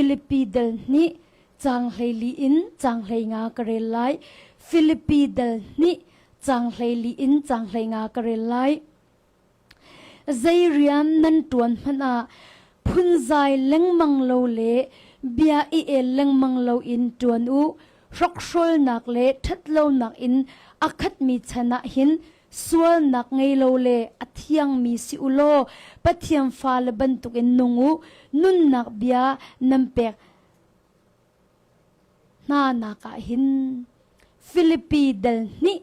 Filipi dal ni chang hlei li in chang hlei nga karel lai Filipi dal ni chang hlei li in chang hlei nga karel lai Zairiam nan tuan hana phun zai leng mang lo le bia I el leng mang lo in tuan u rok shol nak le that lo nak in akhat mi chana hin sual nak ngei lo le athiang mi si ulo pathiam fa le bantuk in nungu nun nak bia nampek na naka hin Filipi dal ni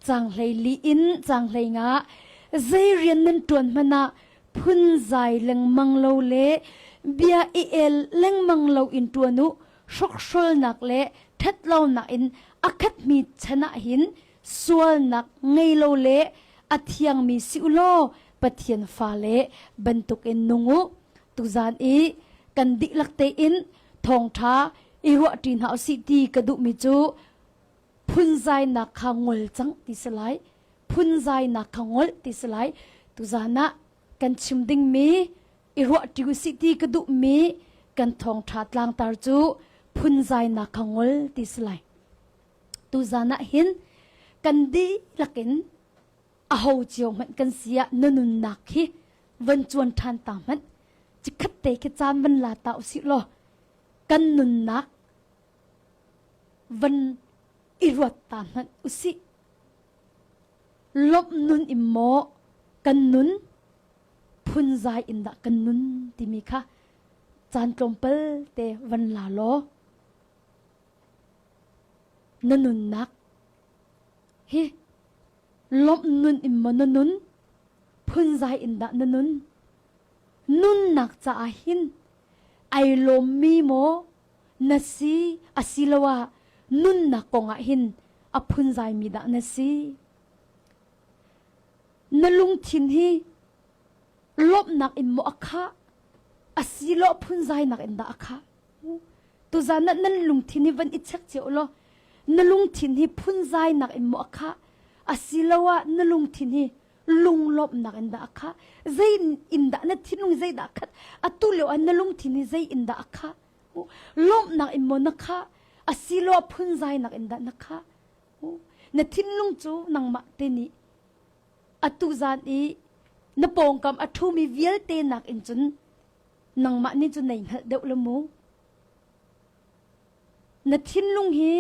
chang hlei li in chang hlei nga Zairian nan tuan mana phun zai leng mang lo le bia I el leng mang lo in tuanu shok shol nak le that lo nak in akhat mi chana hin sual nak ngei lo le athiang mi si ulo pathian fa le bantuk in nungu tuzan I kan di lakte in thong tha I ro tin hau si ti kadu mi chu phun zai nak khangol chang ti salai phun zai nak khangol ti salai tuzana kan chimding mi I ro ti si ti kadu mi kan thong tha tlang tar chu phun zai nak khangol ti salai tuzana hin kan di lakin a ho chiong man kan sia nanun nak hi van chuan than ta man chi khat te ke chan man la ta si lo kan nun nak van I ruat ta man usi lop nun immo kan nun phun zai in da kan nun ti mi kha chan tlompel te van la lo nanun nak hi lop nun immo nanun phun zai in da nanun nun nak cha a hin ai lom mi mo nasi asilawa nun nak konga hin a phun zai mi da nasi nalung thin hi lop nak immo akha asilo phun zai nak in da akha tu zana nan lung thin hi van I chek che lo nalung thin hi phun zai nak immo akha asilawa nalung thin hi lung lop nak in da akha zai in da na thinung zai da khat atulo an nalung thin hi zai in da akha lop nak immo nakha asilo phun zai nak in da nakha na thinlung chu nang ma te ni atu zan I na pong kam athu mi vial te nak in chun nang ma ni chu nei hal deuh lamu na thinlung hi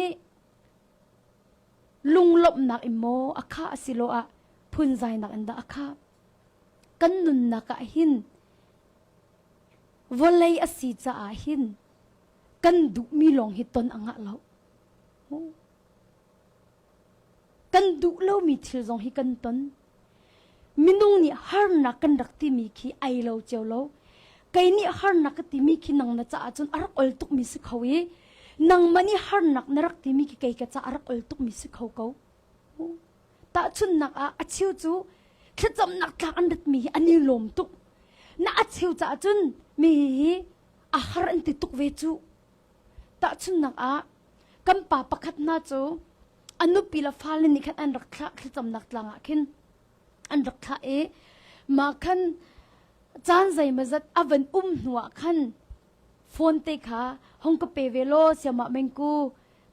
lung lop nak immo akha asilo a phun zai nak anda akha kan nun naka hin volei asi cha a hin kan du mi long hi ton anga lo kan du lo mi thil zong hi kan ton minung ni har na kan rak ti mi khi ai lo cheu lo kai ni har na ka ti mi khi nang na cha chun arak ol tuk mi si khawi nang mani har nak narak ti mi ki kai ka cha arak ol tuk mi si khaw ko ta chun nak a achiu chu thacham nak tlak an rat mi ani lom tuk na achiu cha chun mi a har an ti tuk ve chu ta chun nak a kam pa pakhat na chu anu pila fal ni khat an rak thla thacham nak tlanga khin an rak tha e ma khan chan zai mazat avan nuwa khan phone te kha hong ka pe velo siama mengku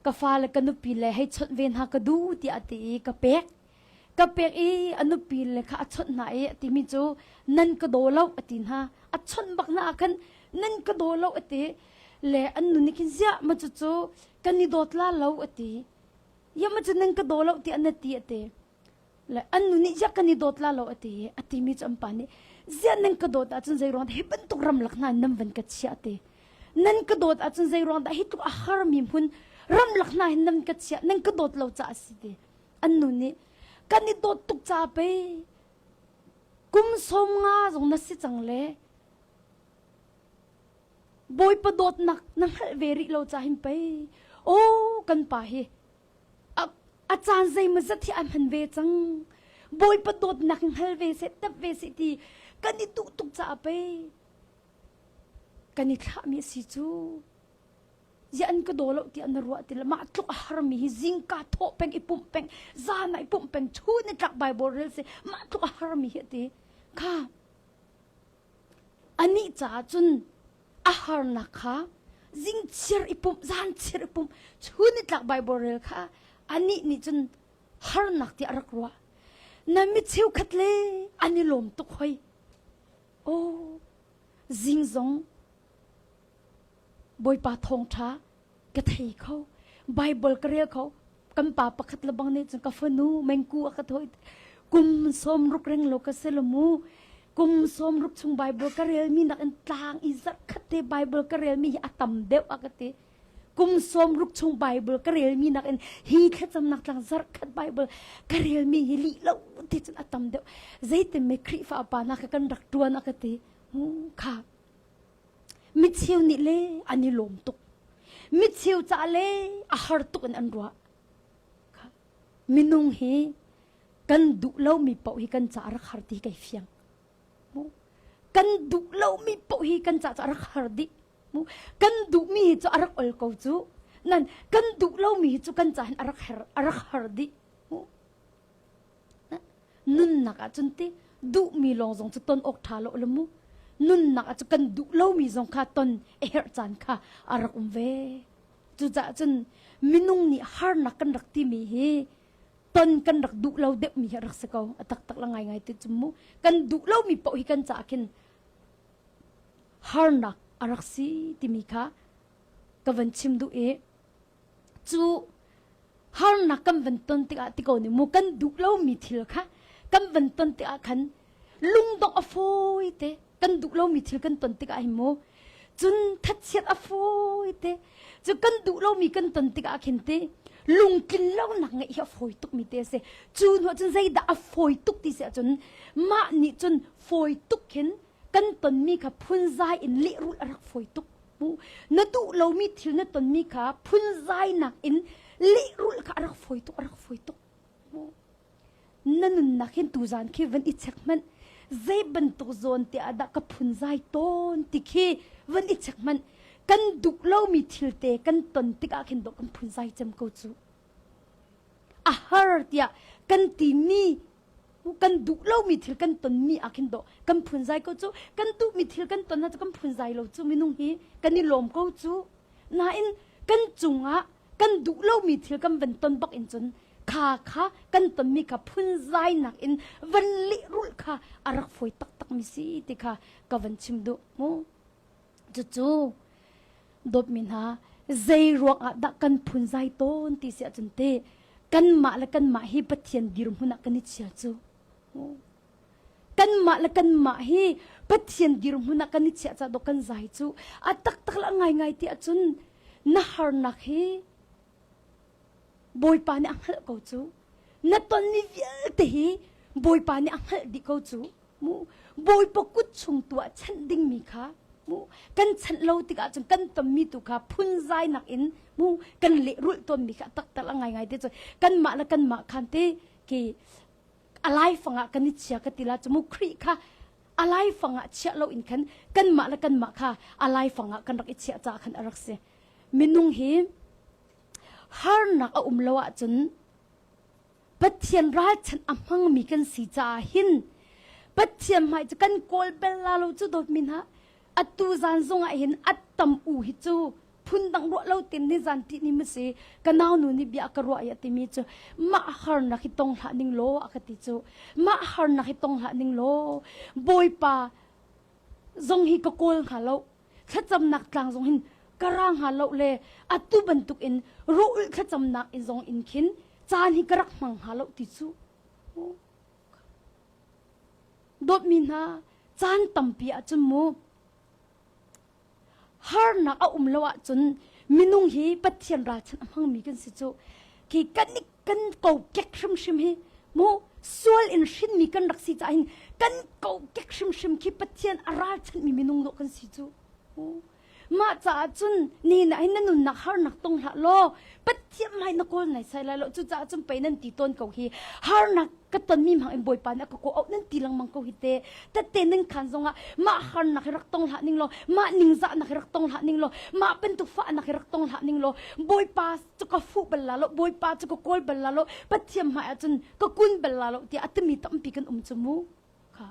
ka fal ka nu pi le hai chot ven ha ka du ti ati ka pek I anu pi le kha chot na e ti mi chu nan ka do lo atin ha a chon bak na khan nan ka do lo ati le anu ni kin zia ma chu chu kan ni dot la lo ati ya ma chu nan ka do lo ti an ti ati le anu ni ja kan ni dot la lo ati mi chu am pa ni zia nan ka dot a chun zai ron he ban tuk ram lak na nam van ka chia ati nan ka dot a chun zai ron da hi tu a har mi hun ram lak na hin nam ka chia nan ka dot lo cha si de anu ni kan ni dot tuk cha pe kum som nga zong na si chang le boy pa dot nak nang hal veri lo cha him pe o kan pa hi a chan zai ma za thi an han ve chang boy pa dot nak hal ve se tap ve si ti kan ni tuk tuk cha pe kan ni thla mi si chu yan ka dolo ti an ruwa ti ma tluk har mi hi zing ka tho peng ipum peng za na ipum peng thu ni tlak bible rel se ma tluk har mi hi ti kha ani cha chun a har na kha จิงเชียร์อิปุ่มจานเชียร์อิปุ่มชุนิดหลักไบเบิลเลยค่ะอันนี้นี่จนฮาร์นักที่อารักรัวนั่นมิเชียวขัดเลยอันนี้ลมตุกหอยโอ้จิงซงบอยปาทองช้ากระเทยเขาไบเบิลกระเรียเขากำปาประคัดระบังเนี่ยจนกาฟนูแมงกูอักถอยกุมสมรุกเร่งโลกเซลมูกุมสมรุกชงไบเบิลกระเรียมีนักอันต่างอิสักขัดเตไบเบิลกระเรียมีอัตมเดวอักเตกุมสมรุกชงไบเบิลกระเรียมีนักอันฮีขัดจำนักต่างสักขัดไบเบิลกระเรียมีฮิลีเล่าที่จนอัตมเดวใจเต็มไม่ครีฟ้าปานักกันรักตัวนักเตค่ะมิเชียวนี่เลยอันนี้ลมตุกมิเชียวจะเลยอาหารตุกอันรัวมินุงเฮกันดุเล่ามีเป่าฮีกันจะรักหาดีไก่เฟียงกันดุเล่ามีเป่าฮีกันจะรักหาดีกันดุมีจะรักอลกาวจูนั่นกันดุเล่ามีจะกันจะรักหาดีนุ่นนักจนที่ดุมีลองจงจะต้นอกทาโลละมูนุ่นนักจะกันดุเล่ามีจงขาต้นเอร์จันค่ะอารักเวจุจะจนมินุงนี่ฮาร์นักกันรักที่มีเฮตอนกันรักดุเล่าเด็กมีรักสกาวตักละไงติดจมูกกันดุเล่ามีเป่าฮีกันจากินฮาร์นักอารักซีที่มีค่ะกวันชิมดูจูฮาร์นักกันวันต้นติกาติกานี่มูกันดุเล่ามีทิลค่ะกันวันต้นติกาขันลุงดอกอโฟยเตกันดุเล่ามีทิลกันต้นติกาหิโมจุนทัดเชียดอโฟยเตจูกันดุเล่ามีกันต้นติกาเข็นเตลุงกินเหล้าหนักไงอฟอยตุกมีเตเสจูนว่าจนใจด่าอฟอยตุกที่เสียจนมานี่จนฟอยตุกเห็นกันตนมีค่ะพุ่นใจอินเลี้ยรุ่รักฟอยตุกมูนัดูเรามีทิลนัตนมีค่ะพุ่นใจหนักอินเลี้ยรุ่ค่ะรักฟอยตุกมูนั่นนักเห็นตูจานคีวันอิชักมันใจบันตุกโซนที่อาดักกับพุ่นใจต้นที่คีวันอิชักมันกันดุเล่ามีทิลเตกันตนติกาเข็นดอกกันพุ่นใจจำกูจูอาหารเตียกันตีมีกันดุเล่ามีทิลกันตนมีอาเข็นดอกกันพุ่นใจกูจูกันดุมีทิลกันตนน่าจะกันพุ่นใจเราจูมินุงฮีกันนี่ลมกูจูน่าอินกันจุงะกันดุเล่ามีทิลกันเป็นตนบักอินจนขากันตนมีค่ะพุ่นใจหนักอินวันลิรุลค่ะอารักฝอยตักมีสิติค่ะกวันชิมดูมูจูดบมินฮาใจรวงอาดักกันพุ่นใจต้นที่เสียจนเตกันมาและกันมาฮีปะเทียนดิรุมุนักกันนิเชียจูกันมาและกันมาฮีปะเทียนดิรุมุนักกันนิเชียจ้าดกันใจจูอาตักละไงที่จุนน่าฮาร์นักฮีบอยปานี่อังเฮลกูจูนัดตอนนี้เยอะที่ฮีบอยปานี่อังเฮลดิกูจูมูบอยปกุดชงตัวฉันดิ่งมีค่ะกันฉันเราติกาจนกันตมีตุค่ะพุ่นใจหนักอินมูกันเละรุ่ยตัวมีค่ะตักละไงที่จะกันมาละกันมาคันเตกีอะไรฟังกันนิเชียกันติละจมูกครีค่ะอะไรฟังเชียเราอินกันมาละกันมาค่ะอะไรฟังกันรักเชียจากกันรักเสียมินุงฮีฮาร์นักลาวจนปัจเจียนราชันอำหังมีกันสีจ่าหินปัจเจียนหมายจะกันโกลเบลลาเราจุดดมินฮะอัตูจานทรงเห็นอัตตมอูฮิจูพุ่นดังรัวเราเต็มในจานที่นี่มันเสกันเอาหนูนี่เบียกรัวยติมีจูมาฮาร์นักตรงหานิงโลอคติจูมาฮาร์นักตรงหานิงโลบอยปาทรงฮิกโกลหาเราถ้าจำนักกลางทรงหินกระร่างหาเราเลยอัตูบรรทุกอินรู้ถ้าจำนักอินทรงอินขินจานฮิกรักมังหาเราติจูดดมินาจานตัมปีอาจมูฮาร์นักลาวจนมินุงฮีปัจเจียนราชันอำหังมีกันสิจูกีกันนิกันเกาเก็กชิมฮีมูส่วนอินชินมีกันรักสิจ่าหินกันเกาเก็กชิมกีปัจเจียนอาราชันมีมินุงโลกันสิจูมาจ่าจุนนี่นะให้นั่นนุนนักฮาร์นักตรงละโลปัจเจียนไม่นักคนไหนใส่ละโลจุจ่าจุนไปนั่นตีต้นเกาฮีฮาร์นักก็ตอนมีมังเอ็มบอยปานักก็เอานั่นตีลังมังเกาฮีเตแต่เตนั่นขันทรงอะมาฮาร์นักรักตรงละนิ่งโลมานิ่งจ่านักรักตรงละนิ่งโลมาเป็นตุฟ้านักรักตรงละนิ่งโลบอยปาจุกฟูเบลลาโลบอยปาจุกโกลเบลลาโลปัจเจียนไม่จุนก็กุนเบลลาโลที่อัตมีตั้มปีกันจมูกค่ะ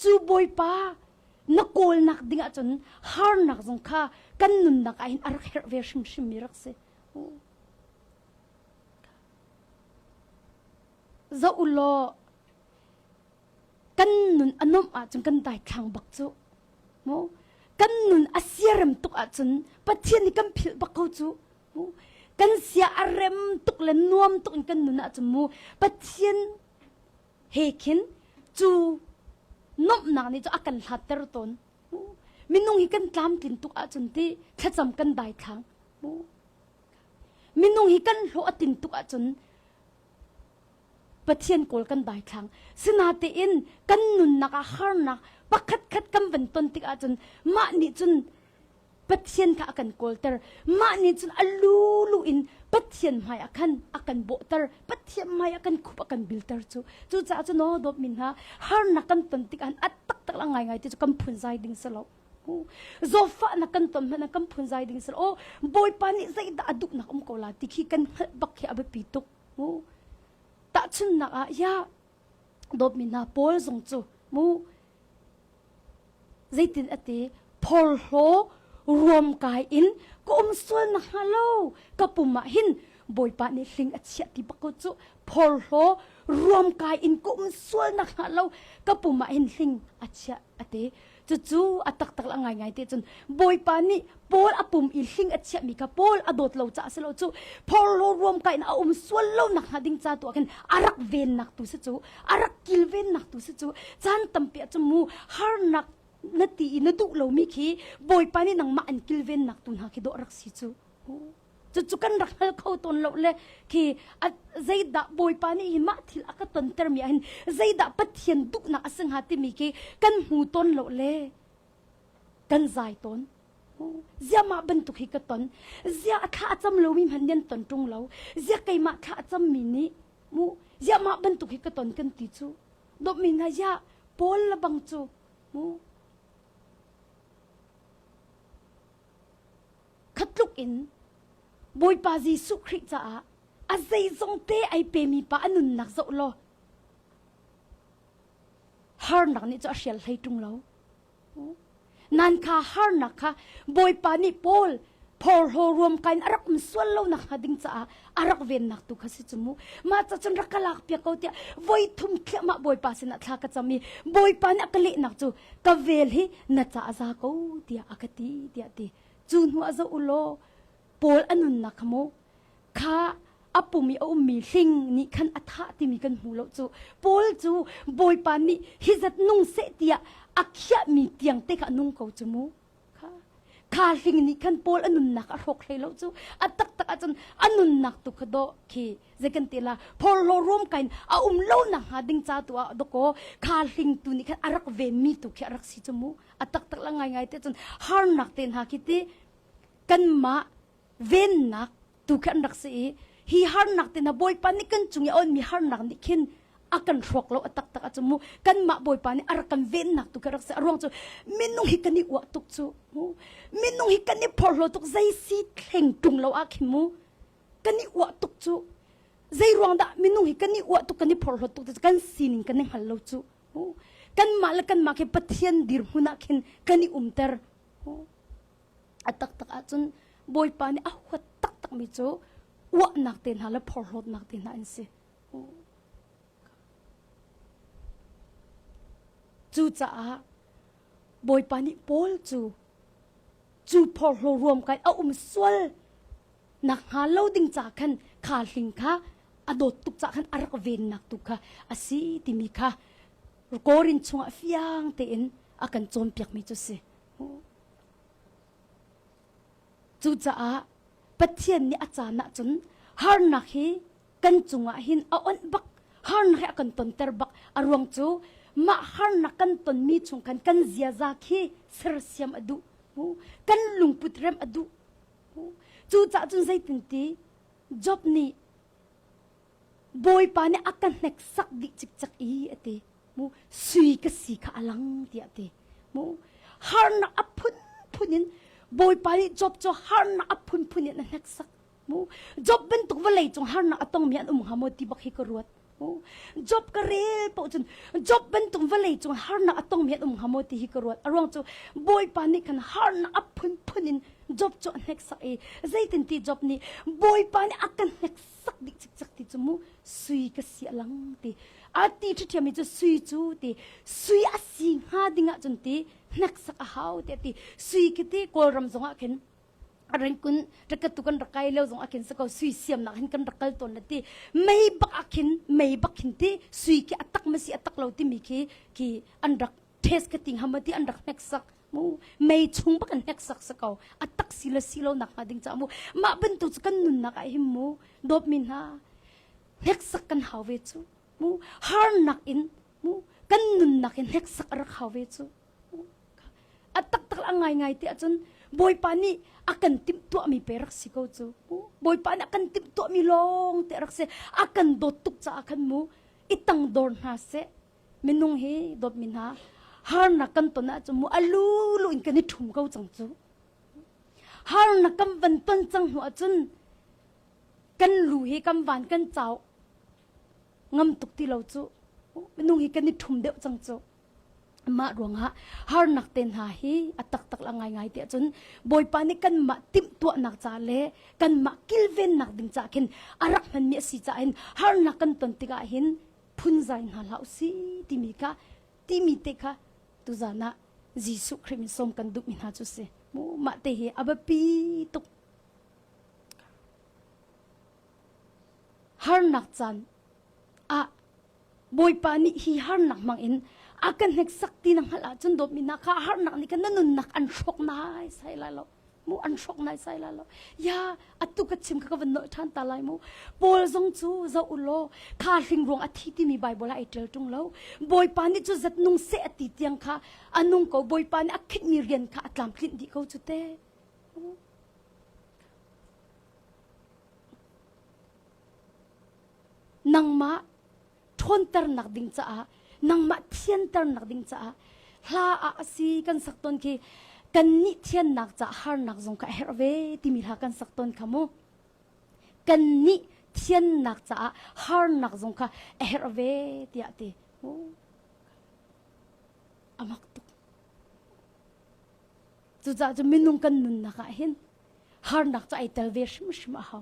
จูบอยปา นักโกลนักดิ้งจนฮาร์นักจงข้ากันนุนนักไอ้อารักเฮรเวชิมชิมมิรักเสจะอุโลกันนุนอนมอาจนกันได้ทางบักจูโมกันนุนอาเซียรมตุกอาจนปัจเจียนกันผิดบักเขาจูกันเสียอารมตุกเล่นนวมตุกกันนุนอาจนมูปัจเจียนเฮกินจูนบนานี่จะอากันหัดเตอร์ตนมินุ่งฮิกันตามกินตุกอาจนที่ถ้าจำกันได้ทางมินุ่งฮิกันโลอตินตุกอาจนปะเทียนโกลกันได้ทางสนาเตอินกันนุนนักฮาร์นักปักขัดขัดกันเป็นต้นติกอาจนมานี่จนปะเทียนข้ากันโกลเตอร์มานี่จนอลูลูอินปะเทียนไม่อากันโบเตอร์ปะเทียนไม่อากันคุบอากันบิลเตอร์จูจะจนโนดบมินฮะฮาร์นักกันต้นติกันอัดตักละไงที่จะกันพุนใจดิ่งสลบโซฟานักกันต้นมันนักกันพุนใจดิ่งสลบโอ้บอยปานี่ใจดาดุนักโกลาติขีกันบักเขียบปีตุกตาชุนนักยาดบมินฮะพอลซงจูใจตินอติพอลโหรวมกายอินก็ส่วนนักฮัลโหลกับปุ่มหินบอยปานี่ลิงอัจฉริยะที่บักกุจูพอลโหรวมกายอินก็ส่วนนักฮัลโหลกับปุ่มหินลิงอัจฉริยะอติจู่ๆอัตตักละไงเตจนบอยปานี่พอลอปุ่มอิลิงอัจฉริยะมีกับพอลอดดเราจะสโลจูพอลโหรวมกายอินส่วนเรานักหาดิ้งจ้าตัวกันอารักเวนนักตุสจูอารักกิลเวนนักตุสจูจานตั้มเปียจมูฮาร์นักนาทีนดุเรามีขี้บอยปานี่นังมาอันกิลเวนนักตุนหาขี้ดอรักสิจู่กันรักเขาตนเราเลยขี้ใจด่าบอยปานี่หิมะที่ละก็ตนเตอร์มีอันใจด่าปัทเทียนดุนักสังหาติมีขี้กันหูตนเราเลยกันใจตนเจ้ามาบรรทุกหิกตนเจ้าข้าจำเรามีพันยันตนตรงเราเจ้าไก่มาข้าจำมีนี่เจ้ามาบรรทุกหิกตนกันติจูดมินายาปอลละบังจูขัดลุกอินบอยปาจีสุคริจ้าอาศัยทรงเตไอเปมีปาอนุนนักโซโลฮาร์นักนี่จะเชียร์ให้ตรงเรานันคาฮาร์นักค่ะบอยปานี่พอลโหรวมกันอารักมส่วนเรานักหาดิ้งจ้าอารักเวนนักตุกสิจมูมาจะจนรักลักเปียกเอาเตียไว้ทุ่มเขียมาบอยปาสินัทลากจะมีบอยปานี่อักเละนักจูกะเวลฮีนัทจ้าอาซาเขาเตียอากตีเตียตีจูนหัวจะอุโลปอลอนุนนักโมข้าอปุมีเอามีลิงนี่ขันอัฐะที่มีกันหูเราจูปอลจูบอยปานี่ฮิจัดนุ่งเสเตียอักยะมีเตียงเตะนุ่งเขาจมูข้าลิงนี่ขันปอลอนุนนักอรกเลยเราจูอัตักตักจนอนุนนักตุกโดขี้เจกันเตล่าพอเรารวมกันเอาเล่านักหาดิ้งจ้าตัวดก็ข้าลิงตัวนี้ขันอรักเวมีตุกอรักสิจมูอัตักตักละไงเตจนฮาร์นักเตนหาคิดกันมาเวนนักตุกันรักสีฮีฮาร์นักเตนะบอยปานี่กันจุงยาอนมีฮาร์นักนี่ขินอากันรกเราตักตักจมูกันมาบอยปานี่อารักกันเวนนักตุกันรักสีรวงจูมินุฮิกันนี่วะตุกจูมินุฮิกันนี่พอเราตุกใจสีเข่งจุงเราอาคิมูกันนี่วะตุกจูใจรวงดะมินุฮิกันนี่วะตุกันนี่พอเราตุกกันสีนิกันนี่ฮัลโลจูกันมาละกันมาแค่ปะเทียนดิร์หุนักขินกันนี่เตอร์อัตักตักจนบอยปานี่หัวตักตักมิโจวะนักเต็นหาและพอรถนักเต็นหาอินสิจูจ้าบอยปานี่ปอลจูพอรรวมกันสวลนักหาเล่าดิ่งจากขันขาลิงค่ะอดตุกจากขันอารักเวนนักตุกค่ะอาศัยติมีค่ะกอรินชงฟิยังเต็นอากันโจมเปียกมิโจสิจูจ้าปัจเจียนนี่อาจารย์นะจนฮาร์นักฮีกันจุงหินเอาอันบักฮาร์นักกันตนเตอร์บักอารวงจูมาฮาร์นักกันตนมีชงกันเสียจากฮีเสรเสียมอดูกันลุงพุทรมอดูจูจ้าจนใจตินตีจบนี่บอยปานี่อากันเน็กสักดิจิกจักอีเอติสุยกสีข้าลังเดียติฮาร์นักอพุนินบอยปานี่จบจะฮาร์นักพุนเนี่ยนักสักจบเป็นตุกวะเลยจงฮาร์นักต้องมีอันหามดที่บักฮิกรวด job ka re po chun job ben tung vale chung har na atong miat hamoti hi karot arong chu boy pani kan har na apun punin job chu nek sa e zaitin ti job ni boy pani akan nek sak dik chik chak ti chu mu sui ka si lang ti ati thu thiam mi chu sui chu ti sui asi nga dinga chun ti nek sak a hau ti sui ki ti kol ram zonga ken arang kun rakatukan rakai lo zong akin sakau sui siam nak hin kan rakal ton nati mei bak hin ti sui ki atak masi atak lo ti mi ki anrak test ka ting hamati anrak nek sak mu mei chung bak an nek sak sakau atak silo nak ading cha mu ma ben tu kan nun nak ai him mu dop min ha nek sak kan hawe chu mu har nak in mu kan nun nak in nek sak rak hawe chu atak tak angai ti achun boy pani akan tim tu mi perak siko chu boy pani akan tim tu mi long te rak se akan dotuk cha akan mu itang dor na se minung he dot min ha har na kan to na chu mu alu in kan thum ko chang chu har na kam van ton chang hu achun kan lu he kam van kan chau ngam tuk ti lo chu minung he kan thum de chang chu ma ruanga har nak ten ha hi atak tak la ngai te chun boy pani kan ma tim tu nak cha le kan ma kilven nak ding cha kin arak man mi si cha in har nak kan ton tiga hin phun zain ha lau si timika timi te kha tu zana jisu khrim som kan duk min ha chu se mu ma te he abapi tuk har nak chan a boy pani hi har nak mang in akan nek sakti nang hala chun dop mina kha har nak ni kan nun nak an shok nai sai la lo mu an shok nai sai la lo ya atu ka chim ka van no than ta lai mu pol zong chu zo ulo kha hling rong athi ti mi bible ai tel tung lo boy pani chu zat nung se ati tiang kha anung ko boy pani akhit mi rian kha atlam klin di ko chu te nang ma thon tar nak ding cha a nang ma thian tar nak ding cha hla a si kan sakton ki kan ni thian nak cha har nak zong ka herve ti mi ha kan sakton khamu kan ni thian nak cha har nak zong ka herve ti ati amak tu chu cha chu minung kan nun na ka hin har nak cha ai tel ve shim shim a ha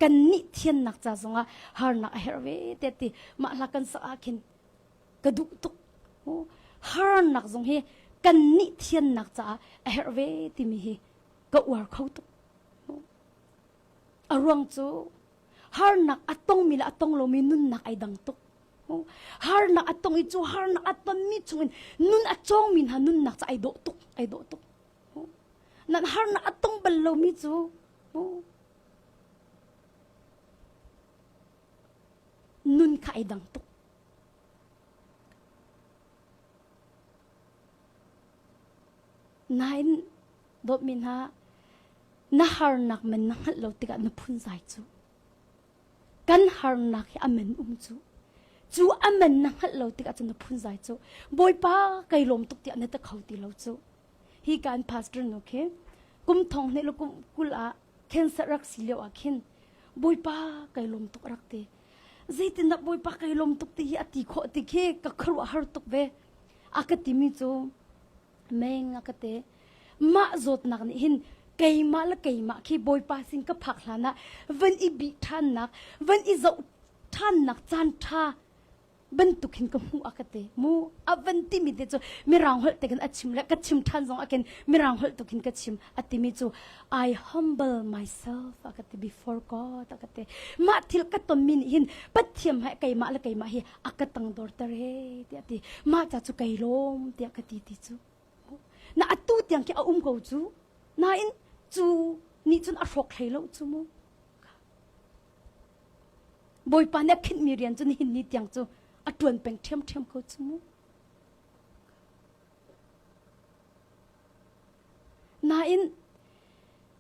kan ni thian nak cha zonga har nak herve ti ati ma la kan sa akin kadu tuk har nak zong he kan ni thian nak cha herve ti mi hi ka war khau tuk arwang chu har nak atong mila atong lo mi nun nak ai dang tuk har nak atong I chu har nak aton mi chungin nun achong min ha nun nak cha ai do tuk nan har nak atong bal lo mi chu nun ka ai dang tuk nain dot min ha na har nak man na lo tika na phun zai chu kan har nak hi amen chu amen na lo tika chu na phun zai chu boy pa kai lom tuk ti na ta khau ti lo chu hi kan pastor no ke kum thong ne lo kum kula cancer rak si le wa khin boy pa kai lom tuk rak te zaitin na boy pa kai lom tuk ti hi ati kho ti ke ka khru har tuk ve akati mi chu Meng akate ma zot nak ni hin keima la keima khi boy pa sing ka phak hlana van I bi than nak van I zo than nak chan tha ban tukin ka mu akate mu avanti mi de chu mirang hol te kan achim la ka chim than zong aken mirang hol tukin ka chim atimi chu I humble myself akate before God akate ma thil ka ton min hin pathiam ha keima la keima hi akatang dor tare ti ati ma cha chu kailom ti akati ti chu na atu tiang ki ko chu na in chu ni chun a rok thailo chu mu boy pa na khin mi rian chun hin ni tiang chu a tuan peng them ko chu mu na in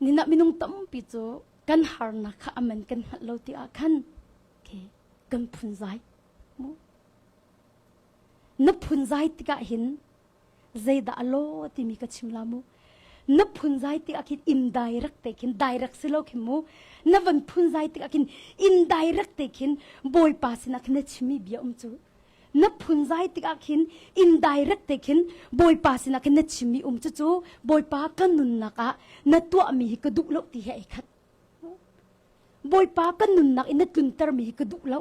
ni na minung tam pi chu kan har na kha amen kan lo ti a khan ke kan phun zai mu na phun zai ti ka hin zaida alo ti mi ka chimlamu นับพุนใจติอากิน indirect เตคิน direct สิโลคิมูนับวันพุนใจติอากิน indirect เตคินบอยปาสินักนัชิมีเบียจูนับพุนใจติอากิน indirect เตคินบอยปาสินักนัชิมีจูบอยปากันนุนนักะนัดตัวมีกระดุกโลติเหไอคัดบอยปากันนุนนักอินัดตุนตรมีกระดุกโล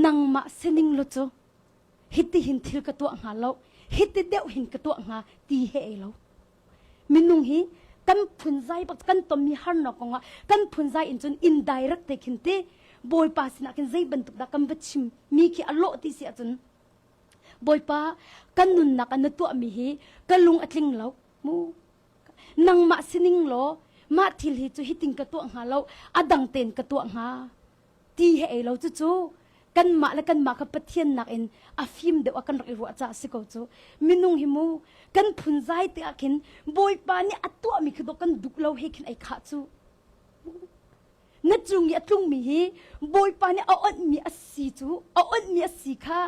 นังมาเซนิงโลจูฮิตติหินทิลกระตัวหาโลฮิตติเดียวหินกระตัวหาตีเหไอโลมินุงฮีกันพุนใจปักกันตัวมีฮันนอกงะกันพุนใจอินจน indirect เตคินเตบอยปาสินักใจบรรทุกดักกันบัชิมมีขี้อโลติเสียจนบอยปากันนุนนักนัดตัวมีฮีกันลุงอัดลิงโลมูนังมาเซนิงโลมาทิลฮีจูฮิติงกระตัวหาโลอดังเตนกระตัวหาตีเหไอโลจูกันมาและกันมากับปะเทียนนักเอ็นอาฟิมเดวกันรักรัวจ่าสิกจูมินุงหิมูกันพุนใจติอากินบอยปานี่อัตัวมีคือดกันดุกเลาเฮกินไอขาจูนัดจุงยาจุงมีฮีบอยปานี่เอาอันมีอสีจูเอาอันมีอสีค่ะ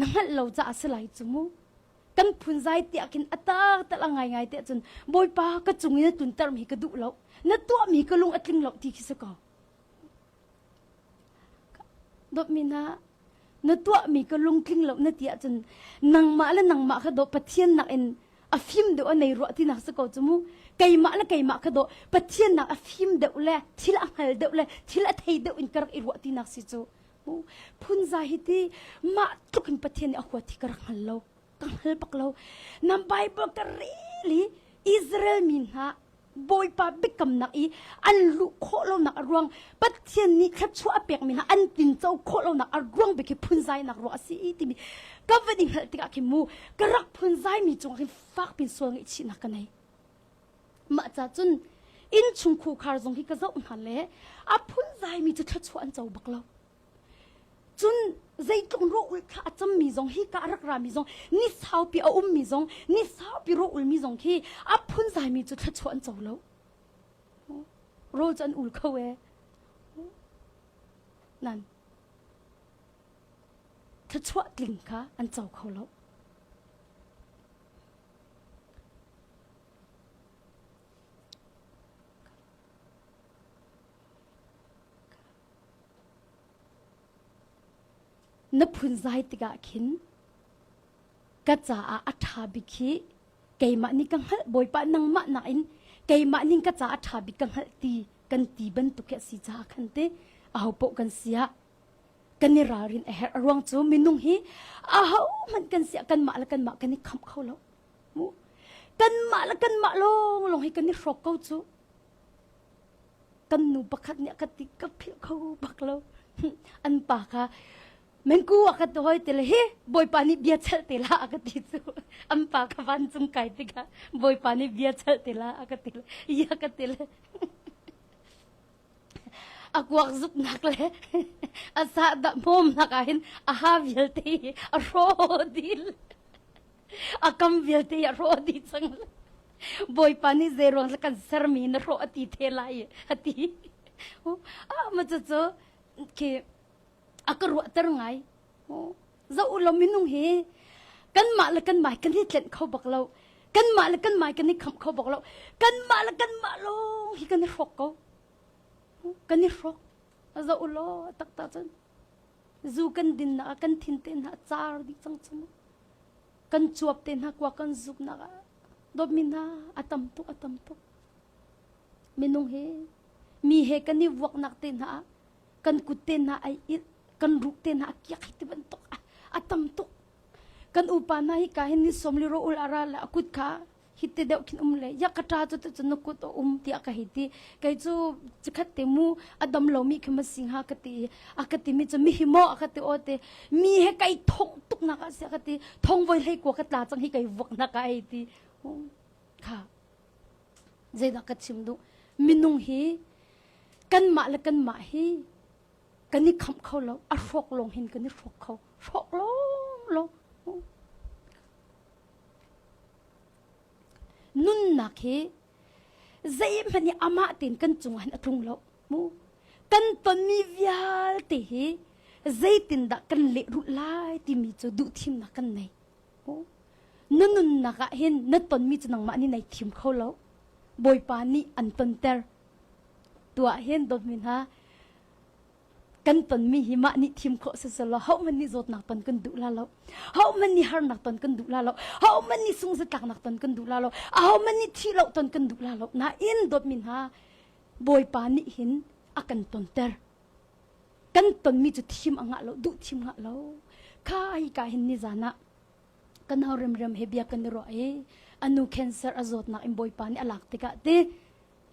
นังหัดเราจ่าสลายจูมูกันพุนใจติอากินอัตตะละไงเตะจนบอยปากระจุงนี่ตุนเตอร์มีกระดุเลานัดตัวมีกระลุงอัดลิงหลอกที่คิดสกอดบมีนะนัดตัวมีกระลุงกลิงหลอกนัดเดียจนนังมาและนังมาขดปะเทียนนักเอ็นอาฟิมเดวในรัวที่นักสกอจมูไก่มาและไก่มาขดปะเทียนนักอาฟิมเดวเลยที่ละหัลเดวเลยที่ละไทยเดวอินกระรัวที่นักสิจูพุนใจฮิตีมาทุกินปะเทียนเอาหัวที่กระหัลโลกังหัลปักโลนับไบเบิลกระรีลีอิสราเอลมินฮะบอยปาบิกำนักอีอันลุโคโลนักรวงปัจเจียนนี้แค่ชั่วเปียกมินะอันตินเจ้าโคโลนักรวงไปแค่พุนใจนักรัวสิอีติมีก็วันนี้เหตุการณ์ขี้มูกระรักพุนใจมีจงให้ฝากเป็นส่วนอิชินักกันไหนมาจากจนอินชุงคูคาร์จงที่กระเจ้าอุ่นหันเล่อาพุนใจมีจะแค่ชั่วอันเจ้าบักเราจนใจตรงโรอุลข้าจำมีจงฮีการักรามีจงนิสาวปีอามีจงนิสาวปีโรอุลมีจงที่อาพุนใจมีจุดทัดชวนเจ้าแล้วโรจันอุลเขาเวนั่นทัดชวนกลิ่นค่ะอันเจ้าเขาแล้วนับพุนใจติกาขินกัจจาอัฐาบิคีเกยมานี่กังหัลบอยปานังมาหนังเกยมานี่กัจจาอัฐาบิกังหัลตีกันตีบันตุกะสีจาคันเตอาหปกันเสียกันนี่รารินเฮรวงจูมินุงฮีอาหมันกันเสียกันมาละกันมากันนี่คำเข้าแล้วมูกันมาละกันมาลงให้กันนี่รอกเขาจูกันหนูบักขัดเนี่ยกันติกับพิเขาบักแล้วอันปากค่ะมันกูอากัดตัวเตลเฮบอยปานิเบียเชลเตลาอากัดติจูอัมปากวันจุงไก่ติกาบอยปานิเบียเชลเตลาอากัดเตลยากัดเตลอากูอักซุกนักเลยอาซาดมอมนักอินอาฮาวิลตีอาโรดิลอาคัมวิลตีอาโรดิจังบอยปานิเซโรนสักสารมีนโรอติเทลายอติมาจะเจอคืออาการรัวตรงไงจะอุลมินุงเฮกันมาและกันหมายกันที่เล่นเขาบอกเรากันมาและกันหมายกันที่คำเขาบอกเรากันมาและกันมาลงที่กันนี่รอกเขากันนี่รอกจะอุลตักตาจันจูกันดินนะกันทิ้งเต็นนะจาร์ดิจังจังกันจวบเต็นนะกว่ากันจุกนะดบมินนะอัตมตุกมินุงเฮมีเฮกันนี่วกนักเต็นนะกันกุเต็นนะไออิกันรุกเต็นนะกิยติบันตุกอัตมตุกกันอุปานาฮิกาหินนิสมลิโรอุลอาราละกุดขาฮิตเดวคินเลยยักกระทาจุดจุดนกุตที่อากาฮิติไกจูจะขัดเตมูอดัมโลมีขมาสิงหากติอากติมีจะมีหิมะอากติโอเตมีให้ไกทงตุกนักเสียกติทงไว้ให้กว่ากตาจังให้ไกวกนักไอติค่ะเจนักชิมดูมินุงฮีกันมาและกันมาฮีกันนี่คำเขาแล้วอรอกลงเห็นกันนี่รอกเขารอกลงนุ่นนักเฮใจมันนี่อามาตินกันจงหันอตรงแล้วมูกันตอนมีวิาลติเฮ zaitin da kan le ru lai ti mi chu du thim na kan nei o nun na ka hin na ton mi chu nang ma ni nei thim kho lo boi pa ni an ton ter tua hin dot min ha kan ton mi hi ma ni thim kho se lo hau man ni zot nak ton kan du la lo hau man ni har nak ton kan du la lo hau man ni sung se tak nak ton kan du la lo hau man ni thi lo ton kan du la lo na in dot min ha boi pa ni hin akan ton ter kan ton mi chu thim anga lo du thim nga lo khai ka hin ni zana kan ha rem rem he bia kan ro e anu cancer azot na im boi pa ni alak te ka te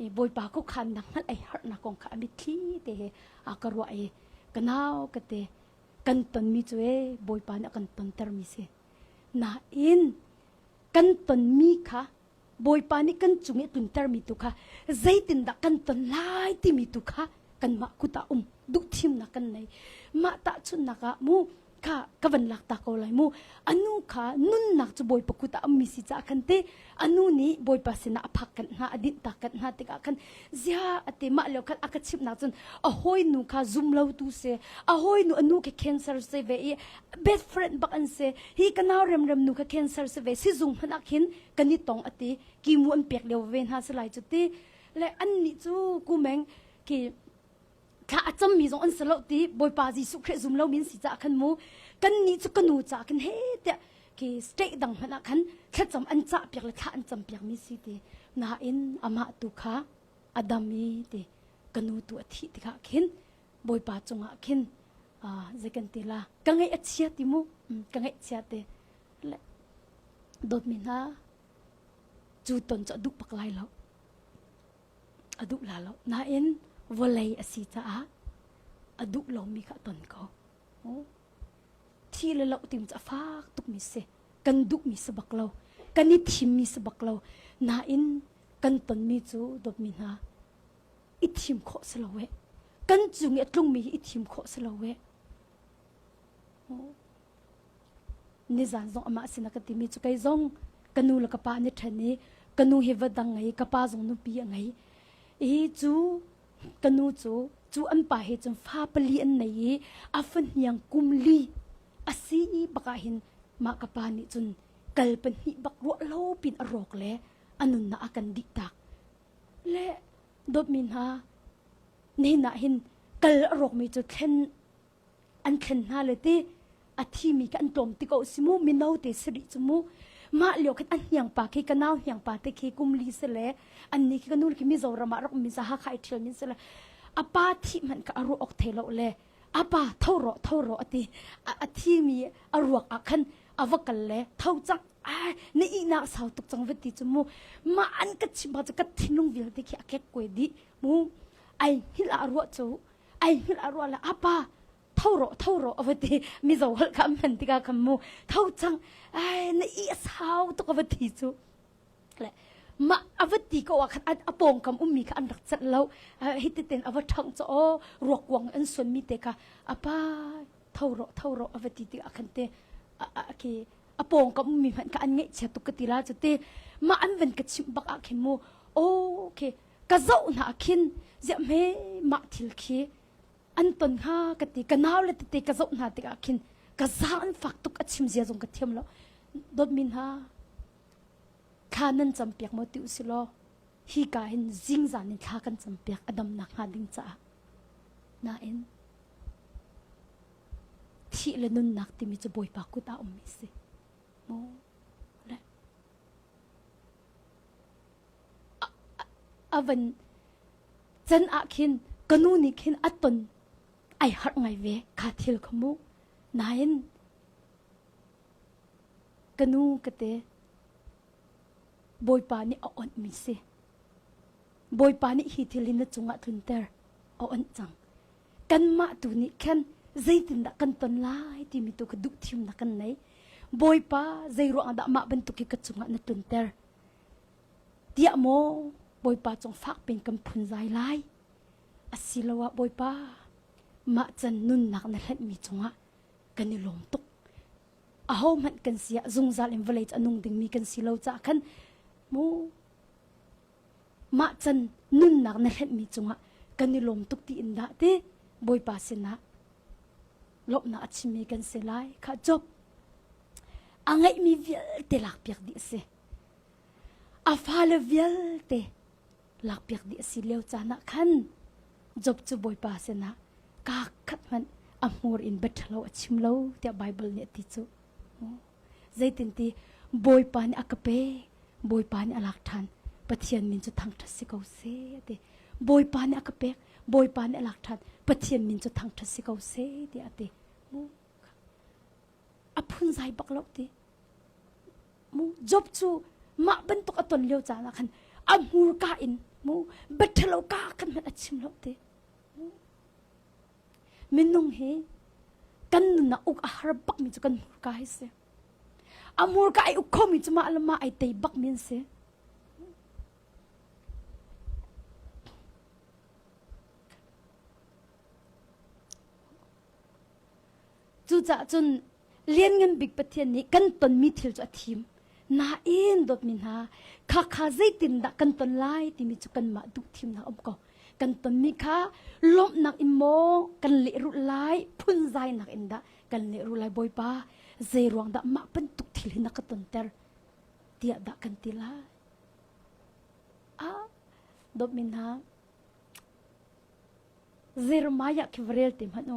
e boi pa ko khan na ngal ai har na kong kha mi thi te he akarwa e kanao ka te kan ton mi chu e boi pa ni kan ton ter mi se na in kan ton mi kha boi pa ni kan chungi tun ter mi tu kha zaitin da kan ton lai ti mi tu kha kan ma kuta du thim na kan nei ma ta chun na ka mu kha kavan lak ta ko lai mu anu kha nun nak chu boi pakuta mi si cha kan te anu ni boi pa sina aphak kan ha adit ta kan ha te ka kan zia ate ma lo khat akachip na chun a hoi nu kha zoom lo tu se a hoi nu anu ke cancer se ve best friend bak an se hi kana rem rem nu kha cancer se ve si zoom hanak hin kani tong ate ki mu an pek le ven ha se lai chu te le an ni chu ku meng kiถ้าจำมีสองอันสลบตีบอยปาจีสุขเzumเรามินสิจ่าขันมูกันนี้จะกันหนูจ่าขันเฮ็ดกีสเตดังพนักขันแค่จำอันจ่าเปียกเลยถ้าอันจำเปียกมิสิตีนาอินอามาตุขาอดามีตีกันหนูตัวที่ติขาขันบอยปาจงอาขันจะกันตีละกังไงอัจฉริยติมูกังไงอัจฉริยติและโดดมินฮะจูตนจะดุปักไลแล้วอดุลาแล้วนาอินวลัยอสิจ้าอดุลมีขะตนก็ที่เราติมจะฟากตุกมิเสกันดุมิสบักเรากันนิทิมมิสบักเรานาอินกันตนมีจูดบมินาอิทิมโคสลาเวกันจุงเอตลุงมีอิทิมโคสลาเวนิจานซองอามาสินักติมีจุกไอซองกันนูละกะปาเนทันนี้กันนูเฮวดังไงกะปาซองนูปีไงจูกันนูจูอันป่าเหตุจนฟ้าปลีอันไหนอาฟันยังกุมลีอาศีบักหินมากปานิจนกัลเป็นหิบักรัวเล่าปินอรอกเละอันนุนน่ากันดิตักเละดบมินฮานี่น่าหินกัลอรอกมีจุดเข็นอันเข็นฮาเลยที่อาทิมีกันตอมติโกสิมูมินเอาเตสริจมูมาเลียวกันอันยังปากให้กันเอายังปากเตะกุมลีเสลอันนี้กันนู่นกิมิจาวรามารกมิซาฮาไคเทียมิเสลอาปาที่มันก็อรุออกเทโลเลอาปาเท่าโรอติอาที่มีอรุกอักขันอวกันเลเท่าจังนี่อีน่าสาวตุกจังเวทีจมูมาอันก็ชิบะจะกัดทิ้งลงวิลติขี้อเก็กกวยดิมูไอฮิลารัวจูไอฮิลารัวละอาปาเท่าโรอวติมิจาวลคำมันติกาคำมูเท่าจังนี่อีสาวตุกอวติจูเลมาอวติก็ว่าขัดอปงคำมีขันรักจัดแล้วฮิตเต็นอวทังจะรวกวังอันส่วนมีเตกะอาปาเท่าโรอวติติกาคันเตคีอปงคำมีมันกันเงี้ยเชตุกติลาจะเตมาอันเป็นกชิมบักอาคิมูโอเคกะเจ้าหน้าคินจะไม่มาทิลคีอันต้นห้ากติกันเอาเลยติกะเจ้าหน้าติกาคินกะซาอันฝักตุกชิมเสียจงกะเทียมแล้วดดมินฮาข้านั้นจำเปียกมาติวสิโลฮีกาเห็นจิงจานิข้ากันจำเปียกอดัมนักหาดิ้งจ้าน่าเอ็นที่เลนุนนักที่มีจะบอยปากกุตาอมิสิโมและวันจันอาคินกนูนิคินอัตตนไอหัดไงเวคาทิลขมูน่าเอ็นกนูกเตบอยปานี่อ่อนมิเสบอยปานี่ฮิตลินจงะทุนเตอร์อ่อนจังกันมาตุนี่แค่ใจตินดักกันตนไล่ที่มีตัวกระดุกทิมนักกันไหนบอยปาใจรัวดักมาเป็นตุกิกจงะนทุนเตอร์เดียโมบอยปาจงฟักเป็นกำพุนใจไล่อสิลวะบอยปามาจันนุนนักนั่นแหละมีจงะกันนี่ลมตุกอาหมันกันเสียจงจัลเอ็มเวลจอันนุ่งดึงมีกันสิลวจะกันมูมาจันนุนนักนั่นแหละมีจงะกันนี่ลมตุกตีอินดาเตบอยปาสินะ ลบน่าชิมีกันเสียไลข้าจบอังไงมีเวลเตลักเปียกดิเสอาฟาเลเวลเตลักเปียกดิสิเลวจานะขันจบจูบอยปาเสนะกาขัดมันอามอร์อินเบทเราชิมเราเตียไบเบิลเนี่ยติจูใจตินตีบอยปานี่อักเป้บอยปานี่อลักทันปะเทียนมินจะทางทัศกาเสเตบอยปานี่อักเป้บอยปานี่อลักทันปะเทียนมินจะทางทัศกาเสเตอเตอพุนใจบักเล่าเตมูจบจูมาเป็นตุกอตนเลี้ยวจานะคันอามอร์กาอินมูเบทเรากากันมันชิมเราเตมินนงเฮกันน่ะอุกอาหารบักมินจะกันมูร์กาเสอามอร์กาไออุกคอมิจะมาละมาไอเตยบักมินเสจูจ่าจนเลี้ยงเงินบิ๊กประเทศนี้กันตนมีทิลจะทีมนาอินดดมินหาข้าใจตินดักกันตนไล่ที่มีจุกันมาดุทีมนักอมก็กันตนมีข้าล้มนักอิโมกันเละรุไล่พุ่นใจนักอินดากันเละรุไล่บอยป้าใจรวงดามาเป็นตุกทิลนักตนเตอร์เตียดักกันติลาดดมินหาเซรมายาคิวเรลติมันโอ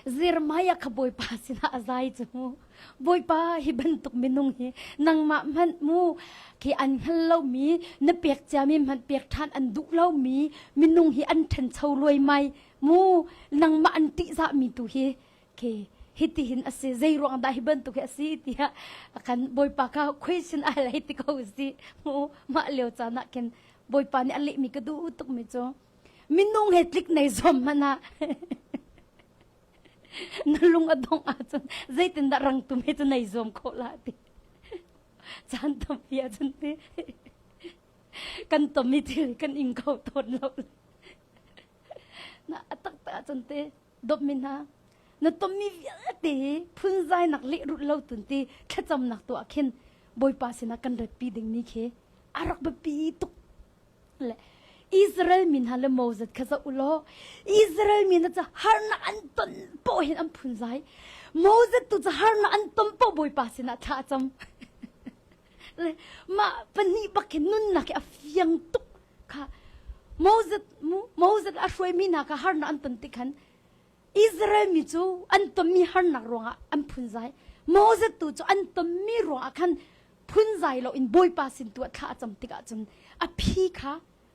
Zirmaya ka boy pa sina azay mo boy pa hibentuk minung hi nang ma man mu ki an hello mi na pek cha mi man pek than an du lo mi minung hi an then chau loi mai mu nang ma an ti za mi tu hi ke hiti hin ase zai rong da hibentuk ase ti ha kan boy pa ka question ala hiti ko si mu ma leo cha na ken boy pa ni ali mi ka du tuk mi cho minung hetlik nei zom mana nalung adong aton zai tinda rang tume to nai zom ko lati chan tom pia chun te kan tomi thil kan ing kau ton lo na atak ta chun te dop min ha na tomi te phun zai nak le ru lo tun te khacham nak to akhen boy pa sina kan ret pi ding ni khe arak ba pi tuk le Israel min hala Moses kaza ulo Israel min cha harna anton po hin am phunzai Moses tu cha harna anton po boy pasina tha cham le ma pani bakin nun na ke afyang tuk kha Moses a shoi min ka harna anton tikhan Israel mi chu anton mi harna ronga am phunzai Moses tu chu anton mi ronga khan phunzai lo in boy pasin tu tha cham tika chun a phi kha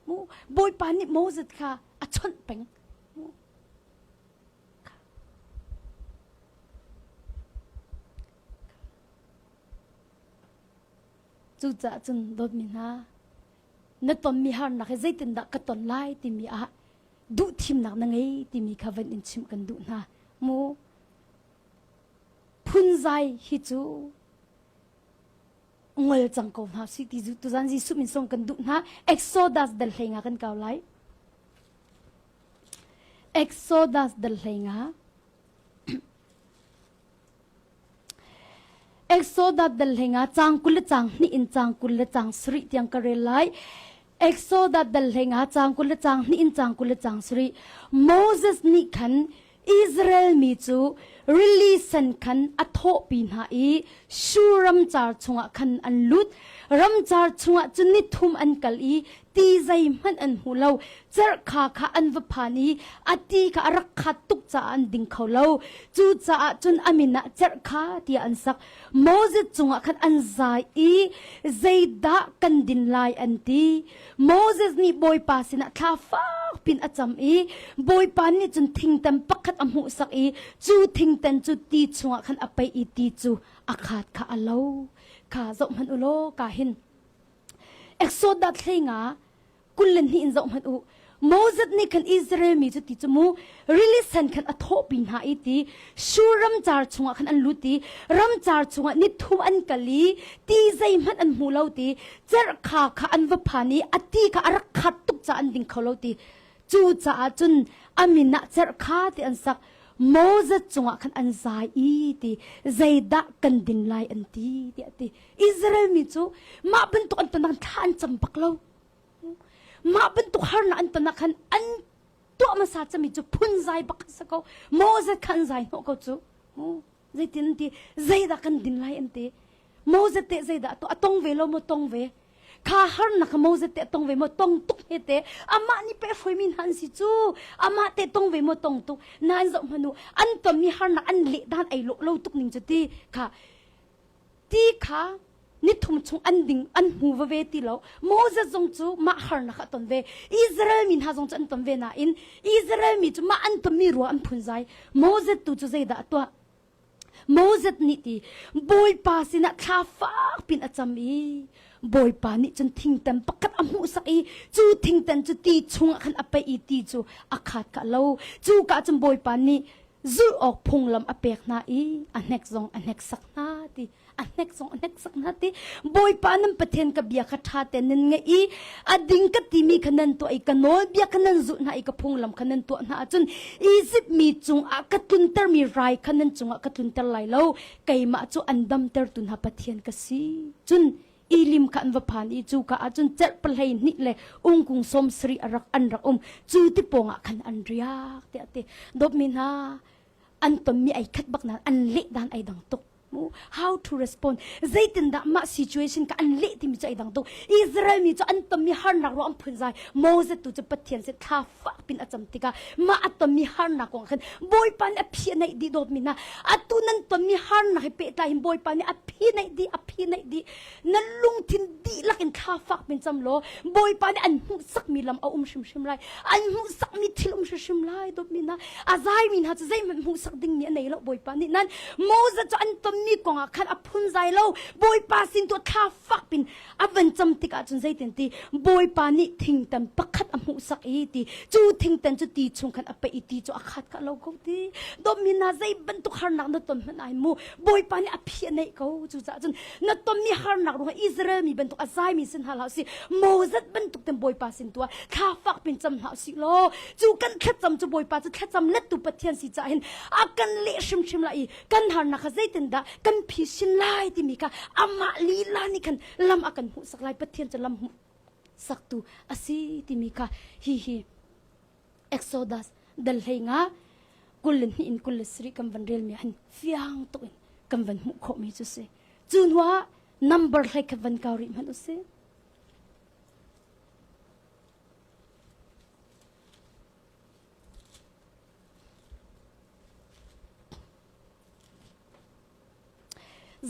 มูบอยปานี่โมเสสค่ะอชนเป็งจูจ่าจนโดนมินาเนตอนมีฮาร์นักใจตินดักกตอนไล่ที่มีอะดูทีมนักนั่งไงที่มีข้าวันอินชิมกันดูนะมูพุ่นใจฮิจูงวยจังกบนะสิที่ตุจันจีสุมินส่งกันดูนะเอ็กโซดัสเดลเฮงากันเกาไลเอ็กโซดัสเดลเฮงาเอ็กโซดัสเดลเฮงาจังกุลจังนี่อินจังกุลจังสริยังกระเรไลเอ็กโซดัสเดลเฮงาจังกุลจังนี่อินจังกุลจังสริโมเสสนี่ขันอิสราเอลมีจูrelease kan atho pin ha I shuram char chunga kan an lut ram char chunga chuni thum an kal I ti zai man an hulo cher kha kha an va phani ati ka arak kha tuk cha an ding kholo chu cha chun amina cher kha ti an sak Moses chunga kan an zai I zaida kan din lai an ti Moses ni boy pa sina kha fa pin acham I boy pa ni chun thing tam pakhat amu sak I chu thing ten chu ti chunga khan apai I ti chu akhat kha alo kha zom han ulo ka hin exodus thinga kullen hi in zom han u Moses ni kan Israel mi chu ti chu mu release han kan atho pin ha I ti shuram char chunga khan an luti ram char chunga ni thum an kali ti zai man an mulo ti cher kha kha an va phani ati ka arak khat tuk cha an ding kholo ti chu cha chun amina cher kha ti an sak Moses chunga kan an zai I ti zaida kan din lai an ti ti Israel mi chu ma ben to an tanan than cham baklo ma ben to har na an tanak kan an ตัวมาซาจะมีจูพุ่นใจบักสกาวโมเสขันใจโนก็จูใจตินตีใจดักกันดินไลอันตีโมเสเตใจดักตัวตงเวโลโมตงเวข้าหันนักโมเสเตตงเวโมตงตุกเฮเตอามานี่เป้ฟวยมินหันสิจูอามาเตตงเวโมตงตุกนั่นจะมนุอันตัวมีหันนักอันเละด้านไอโลโลตุกนิงจุตีค่ะตีค่ะนี่ทุ่มชงอันดิ่งอันหูเวตีแล้วโมเสจงจูมาหันนักตันเวอิสราเอลมินหาจงจันตันเวน่ะอินอิสราเอลมิจูมาอันตัวมีรัวอันพุ่นใจโมเสตูจูใจดักตัวโมเสนี่ตีบอยปาสินะข้าฟ้าปินอาจามีบอยปานี่จนทิ้งเต็มปักกัดอมุสักอีจูทิ้งเต็มจูตีชงขันอไปอีตีจูอาขาดกะเลาจูกะจนบอยปานี่จูออกพงลำอเปกนาอีอันเน็กซองอันเน็กสักนาตีอันเน็กซองอันเน็กสักนาตีบอยปานั้นประเทศกับเบียขัดท่าแต่นั่นไงอีอดิ่งกัตีมีขนันตัวอีกันโนเบียขนันจุนาอีกพงลำขนันตัวนาจนอีสิบมีจงอากตุนเตอร์มีไรขนันจงอากตุนเตอร์ไหลเลาไกมาจูอันดำเตอร์ตุนหาประเทศกสีจนอีลิมขันวพานอีจูกะอาจนเจ็ดปลายนิเลองคุงสมสรีอรักอันรักจูติปงะขันอันเรียกเตะเตะดบมินาอันตมีไอคัดบักนั้นอันเละด้านไอดังตุก how to respond ใจตินดามา situation ก็อันเละที่มีใจดังตุกอิสราเอลมีจะอันตมีฮันนักร้องพื้นใจโมเสสตุจะปฏิญาณเสท้าฟักเป็นอาจารย์ติกามาอัตมีฮันนักของขันบอยปานอภิในดีดบมินาอัตุนันตมีฮันนักให้เปตายบอยปานอภิในดีอภิในดีนั่นลุงทินดีลักอินท้าฟักเป็นจำโลบอยปานอันหูสักมีลำเอาชิมชิมไลอันหูสักมีทิลชิมไลดบมินาอาใจมินาจะใจมันหูสักดิ่งเนี่ยในโลกบอยปานนี่นั่นโมเสสจะอันตมีกองขันอพุนใจโลบอยปาสินตัวท้าฟักเป็นอวันจำติกาจนใจเต็มตีบอยปานี่ทิ้งตันปักขัดอหูสักอีตีจูทิ้งตันจูตีชงขันอไปอีตีจูอาขัดกันเราก็ตีดมินาใจบรรทุกหานักนั่นต้นมันไอมูบอยปานี่อภิในเขาจูจ้าจนนั่นต้นมีหานักรู้ว่าอิสราเอลมีบรรทุกอาใจมีสินหาลาสิโมเสสบรรทุกเต็มบอยปาสินตัวท้าฟักเป็นจำหาสิโลจูกันแค่จำจูบอยปาจูแค่จำเล็ดตุปเทียนสิจ้าเห็นอากันเละชิมละอีกันหานักใจเต็มดากันพิชินไล่ที่มีค่ะอามาลีลานี่กันลำอากันหูสักไล่ปะเทียนจะลำหูสักตูอาศัยที่มีค่ะฮีเอ็กโซดัสดัลเฮงะกุลนี่อินกุลสรีกัมวันเรียลมีหันฟิยังตุอินกัมวันมุขมีจุเสจูนว่านัมเบอร์ให้กัมวันการิมันอุเส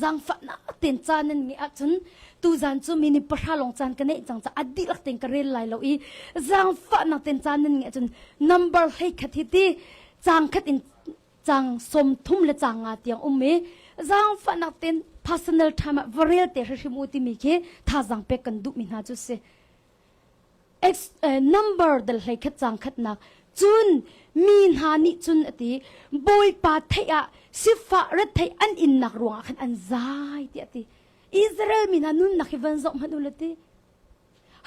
จังฝันเต็นจานันมีอาจนตูจันจูมินิปะลงจานกันเนจังจะอดีลักเต็นกระเรลไลเราอีจังฝันเต็นจานันมีอาจน number ให้ขัดที่ตีจังขัดอินจังสมทุ่มและจังอาเตียงมีจังฝันเต็น personal time วเรียลเตะริมูติมีเคท่าจังเป็กกันดุมินาจุเสnumber เดลให้ขัดจังขัดนักจุนมีนหานิจุนอติบอยปาเทียสิฟ้ารัฐไทยอันอินนักรวงขันอันใจที่อติอิสราเอลมีนานุนนักฮิวันซอกมันอุลติ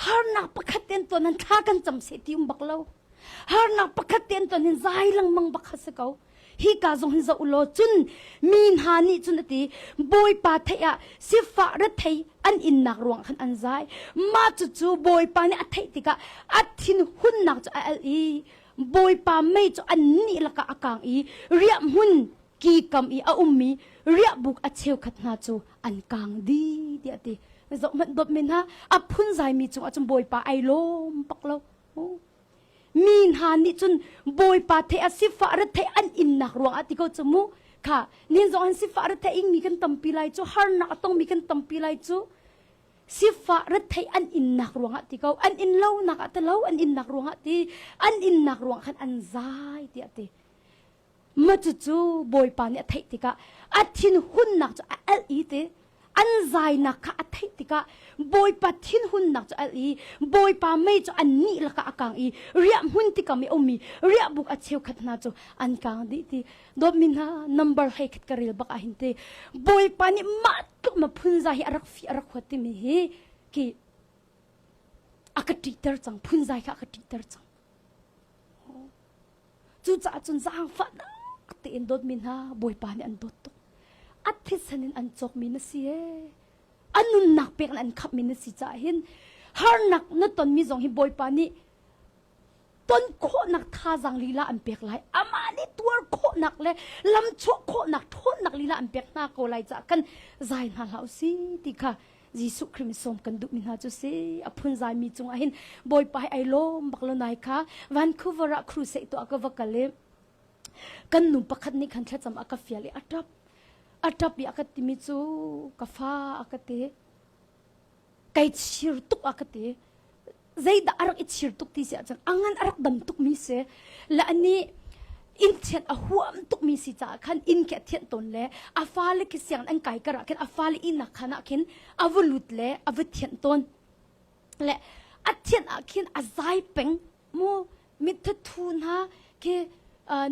ฮาร์นักประคัตเตียนตัวนั้นท่ากันจำเสียที่บักเล่าฮาร์นักประคัตเตียนตัวนั้นใจลังมังบักฮัสเกาฮีกาจงหินจะอุโลจุนมีนหานิจุนอติบอยปาเทียสิฟ้ารัฐไทยอันอินนักรวงขันอันใจมาจู่บอยปานี่อัฐิติกะอัฐินหุ่นนักจะเอลีบอยปาไม่จะอันนี้ละกะอากางอีเรียมหุ่นกีกำอีอามีเรียบุกอาเชลขัดนาจูอันกางดีเดียดีจบมันดบมินฮะอาพุ่นใจมีจุงอาจนบอยปาไอโลมปักเรามีนหานิจุนบอยปาเทอสิฟ้ารัฐเทอันอินนักรวงอาติโกจมูค่ะนี่จงอันสิฟ้ารัฐเทอิงมีกันตั้มปีไลจูฮาร์นักต้องมีกันตั้มปีไลจูสิฟ้ารัฐไทยอันอินนักรวงติเขาอันอินเล่านักแต่เล่าอันอินนักรวงติอันอินนักรวงขันอันใจติติมาจู่บอยปานเนี่ยไทยติกะอัทินหุ่นนักจะเอลีติอันใจนักค่ะไทยติกะบอยปาทินหุ่นนักจะเอลีบอยปาไม่จะอันนี้ละกะอากางอีเรียหุ่นติกะไม่อมีเรียบุกอาเชลขัดนาจูอันกางดิติดมินฮะ number ให้ขัดกระเริลบักอาหินติบอยปานี่มาตุมาพุ่นใจอารักฟีอารักหัวติมีเฮกีอากาศดีเตอร์จังพุ่นใจค่ะอากาศดีเตอร์จังจู่จ้าจุนจางฟัดตีอินดดมินฮะบอยปานี่อันดดตุอัฐิสันินอันจอกมินเสียอันนุนนักเปียกอันขับมินสิจ่าเห็นฮาร์นักนั่นตอนมีสองหิบอยปานี่ ต้นโคนักท่าจังลีลาอันเปียกไหลอามานี่ตัวโคนักเลยลำชั่วโคนักทนนักลีลาอันเปียกหน้าโกไลจะกันใจน่าเหล่าสิติค่ะยิสุคริมสมกันดุมินาจุเซอพุนใจมีจงอาหินบอยไปไอโลมบักลนายค่ะวันคูเวอร์ครูเซตัวก็วักเลกันนุ่มประคัดนี่ขันแค่จำอากาเฟียเลยอัดับบีอากาติมิจูกาฟ้าอากาเตไก่ชิรตุกอากาเตใจด่าอารักอิชิรตุกที่เสียจังอังันอารักดำตุกมิเสและอันนี้อินเทียนอาหัวมตุกมีสิจ้าขันอินแค่เทียนตนเล่อาฟ้าเล็กเสียงอันไก่กระขันอาฟ้าเล็กอินนักขณะขันอาวลุดเล่อาวเทียนตนและอาเทียนอาขันอาใจเป็งมูมิตรทูนฮะคือ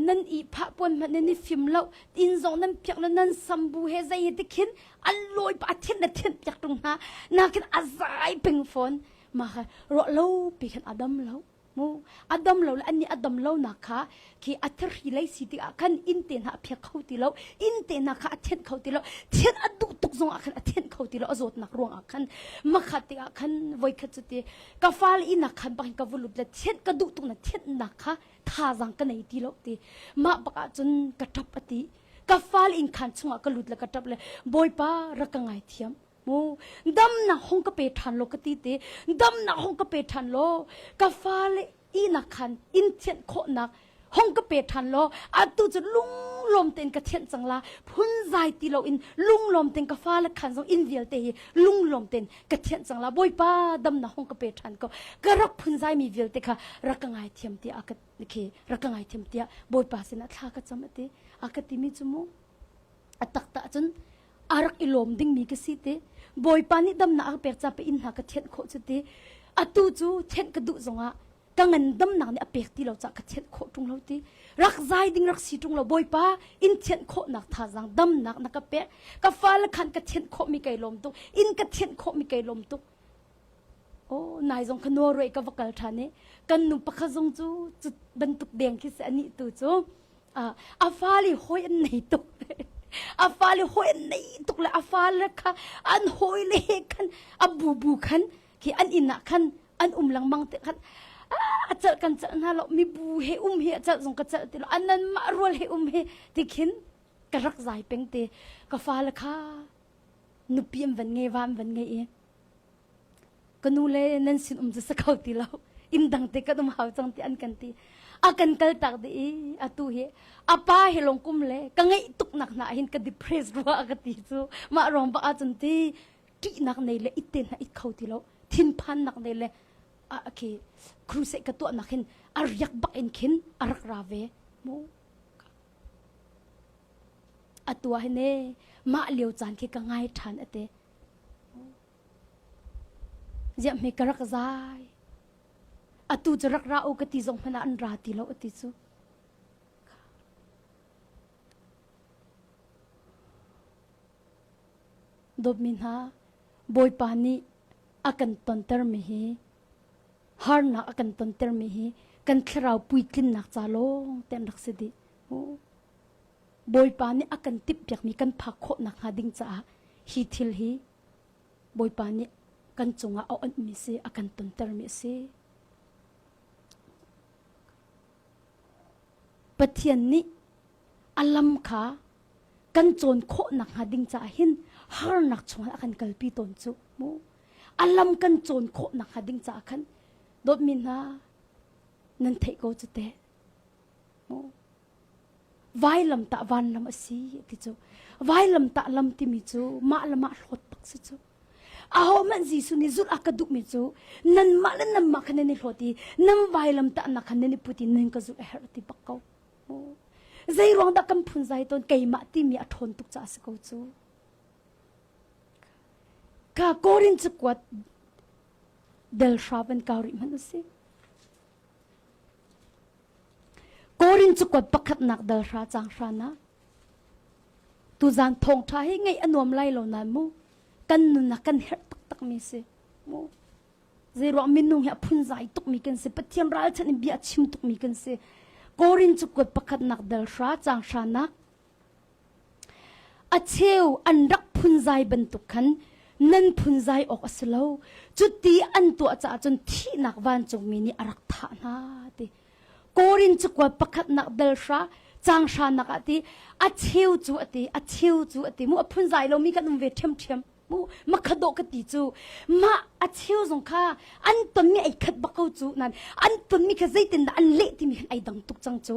นั่นอีพระปนมันนั่นฟิล์มเราอินซองนั่นเปียกแล้วนั่นสัมบูเฮใจติขินอันลอยปะเทียนนั่นเทียนเปียกตรงนั้นนักขันอาใจเป็งฝนมาค่ะรอเราไปขันอดัมเรามูอดัมเราและอันนี้อดัมเรานะคะคืออัตริเลยสิที่ขันอินเตนหาเพียกเขาตีเราอินเตนนะคะเทียนเขาตีเราเทียนอดุตุกซองขันเทียนเขาตีเราอโศกนักรวงขันมาขัดตีขันไว้ขัดจุดที่กาฟ้าอินนักขันบางกาวุลุดและเทียนกระดุตุกนั่นเทียนนะคะท่าจังกันในตีเราตีมาปะจนกระทับอติกาฟ้าอินขันชงกระลุดและกระทับเลยบอยป้ารักง่ายเทียมมูดำนักห้องกระเปทันโลกติเตดำนักห้องกระเปทันโลกาฟ้าเลยอีนักขันอินเทียนโคนักห้องกระเปทันโลอาตุจะลุงลมเต็นกระเทียนจังลาพุ่นใจตีเราอินลุงลมเต็นกาฟ้าและขันทรงอินเวียลเตยลุงลมเต็นกระเทียนจังลาบอยป้าดำนักห้องกระเปทันก็กระรักพุ่นใจมีเวียลเตค่ะรักง่ายเทียมเตียอากาศเครักง่ายเทียมเตียบอยป้าเสนาท่ากระจำเตอากาศที่มีจมูกอัตักตะจนอารักอิลมดิ้งมีกสิเตบอยปานิดำนักเปียกจะไปอินหากระเทียนโคจุเตอตูจูเทียนกระดุจงะกังเงินดำนักเนี่ยเปียกที่เราจะกระเทียนโคตรงเราตีรักใจดิ้งรักสีตรงเราบอยป้าอินเทียนโคนักท่าจังดำนักนักเปียกกาฟ้าละคันกระเทียนโคมีไก่ลมตุกอินกระเทียนโคมีไก่ลมตุกโอ้นายจงขนัวรวยกับวักลทานเนี่ยกันนุ่มปะขจงจูจุดบรรทุกแดงที่เสนิตูจูอาฟ้าลิหอยอันไหนตุกอาฟ้าลิหอยอันไหนตุกเลยอาฟ้าละค่ะอันหอยเล็กขันอับบูขันที่อันอินนักขันอันหลังมังเตขันเจอกันเจอหน้าเรามีบูเฮเฮเจอส่งกันเจอติเราอันนั้นมารวลเฮเฮที่ขินกระรักใจเป็นเตกฟ้าละค่ะนุปีมวันไงวันไงเองก็นู่นเลยนั่นสินจะสักเขาติเราอินดังเตก็ต้องหาจังที่อันกันตีอากันกัลตักดีอาตูเฮอาป้าเฮลงกุมเลยกังไงตุกหนักหนาเห็นกันดิเพรสรัวอากติจูมารองบ้าจันทีที่หนักในเลยอิเตนหาอิเขาติเราทินพันหนักในเลยโอเคครูเสกตัวนักเห็นอารักบักเอ็นเข็นอารักราเวโมอาตัวเฮเน่มาเลียวจานที่กังไงทันอเตจะไม่กระรักใจอาตูจะรักเรากติจงพนันราติเราอติจูดบมินฮาบอยปานีอากันตันเตอร์มีฮีฮาร์นักอากันตันเตอร์มีฮีกันคราวปุยกินนักจาลงเต็มรักษดีบอยปานีอากันติบอยากมีกันพักโคนักหาดิ้งจ้าฮีทิลฮีบอยปานีกันจงเอาอันมิเซอากันตันเตอร์มิเซปะเทียนนี้อลัมขากันโจนโคนักหาดิ้งจ่าหินฮาร์นักชงอากันกัลปีตนจุโมอลัมกันโจนโคนักหาดิ้งจ่าขันดดมินนานันเทโกจุเตโมไว้ลำตะวันลำสีติจูไว้ลำตะลำติมิจูมาละมาหดปักสิจูอาหมันจีสุนิจุดอากาดุมิจูนันมาละนันมาคันนิหดตีนันไว้ลำตะนักคันนิพุตินันก็จุเอร์ติปักเขาใจรองดักกำพุนใจตนเกยมาที่มีอัฐนตุกจ้าสกุจูข้าโกรินจุกวัดเดลชาเป็นการิมันดูสิโกรินจุกวัดปักขัดนักเดลชาจางชานะตูจานทองท้ายไงอนวมไล่เหล่านั้นมูกันนุนักกันเฮตักตักมีสิมูใจรองมินุงเหี่ยพุนใจตุกมีกันสิปะเทียนร้ายฉันเบียชิมตุกมีกันสิโกรินจุกวัดปักขัดนักเดลชาจางชานะอาเชวอันรักพุนใจบรรทุกขันนั่นพุนใจออกสโลจุดที่อันตัวจะจนที่นักวันจงมีนี่อารักฐานาดิ korin chu kwa pakhat nak dal sha chang sha nak ati a cheu chu ati mu phun zai lo mi kan ve them mu makhado ka ti chu ma a cheu zong kha an ton mi ai khat bakau chu nan an ton mi kha zaitin da an le ti mi ai dang tuk chang chu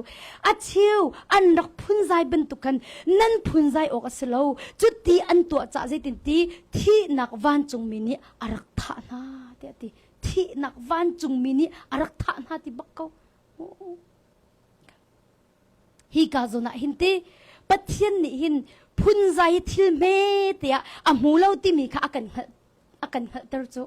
a cheu an rak phun zai ben tukan nan phun zai ok aslo chu ti an to cha zaitin ti thi nak van chung mi ni arak tha na te ti thi nak van chung mi ni arak tha na ti bakau hi ka zona hinte pathian ni hin phun zai thil me te a mulo ti mi kha akan tar chu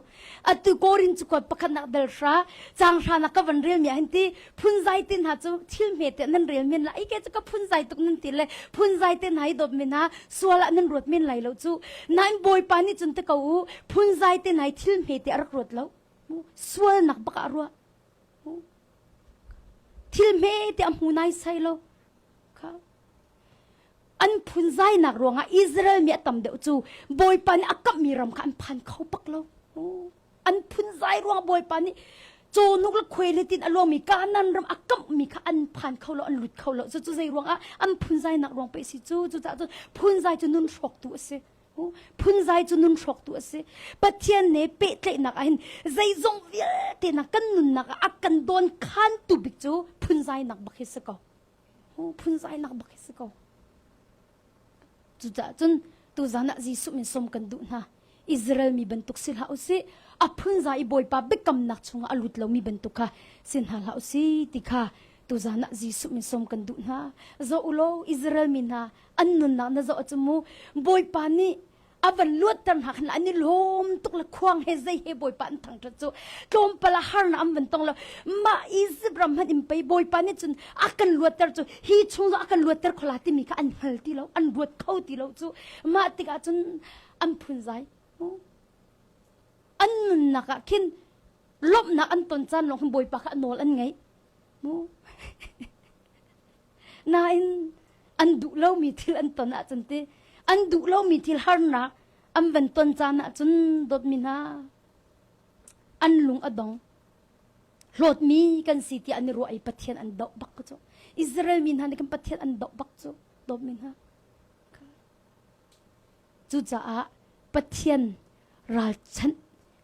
atu korin chu ko pakhat nak dal sha chang sha na ka van rel mi hinti phun zai tin ha chu thil me te nan rel min la ai ke chu ka phun zai tuk nan ti le phun zai ten hai dop min ha suala nan rot min lai lo chu nan boy pani chun te ka u phun zai ten hai thil me te arak rot lo sual nak baka ro thil me te am hu nai sai lo an phun zai nak ronga Israel mi tam deu chu boy pan akap mi ram khan phan khau pak lo an phun zai ronga boy pan cho nuk la khwele tin alo mi kanan ram akap mi kha an phan khau lo an lut khau lo chu zai ronga an phun zai nak rong pe si chu cha phun zai chu nun shok tu ase phun zai chu nun shok tu ase pathian ne pe tle nak ahin zai zong vi te na kan nun nak akan don khan tu bik chu phun zai nak bakhi se ko phun zai nak bakhi se ko chuta chun tu zana ji su min som kan du na Israel mi bentuk sil ha usi a phun zai boy pa bekam nak chunga alut lo mi bentuk ha sin ha la usi tikha tu zana ji su min som kan du na zo ulo Israel min ha annun na zo chumu boy pa ni aban luat tan hak na ani lom tuk la khwang he zai he boy pan thang chu tom pala har na am ban tong la ma is brahman im pai boy pan ni chun akan luat tar chu hi chung zo akan luat tar khola ti mi ka an hal ti lo an buat khau ti lo chu ma tika chun an phun zai an na ka kin lop na an ton chan long boy pa ka nol an ngai mo na in an du lo mi thil an ton a chun te an du lo mi thil har na am van ton chana chun dot mina an lung adong hlot mi kan siti an ro ai pathian an do bak chu Israel min han kan pathian an do bak chu dot min ha chu cha a pathian ral chan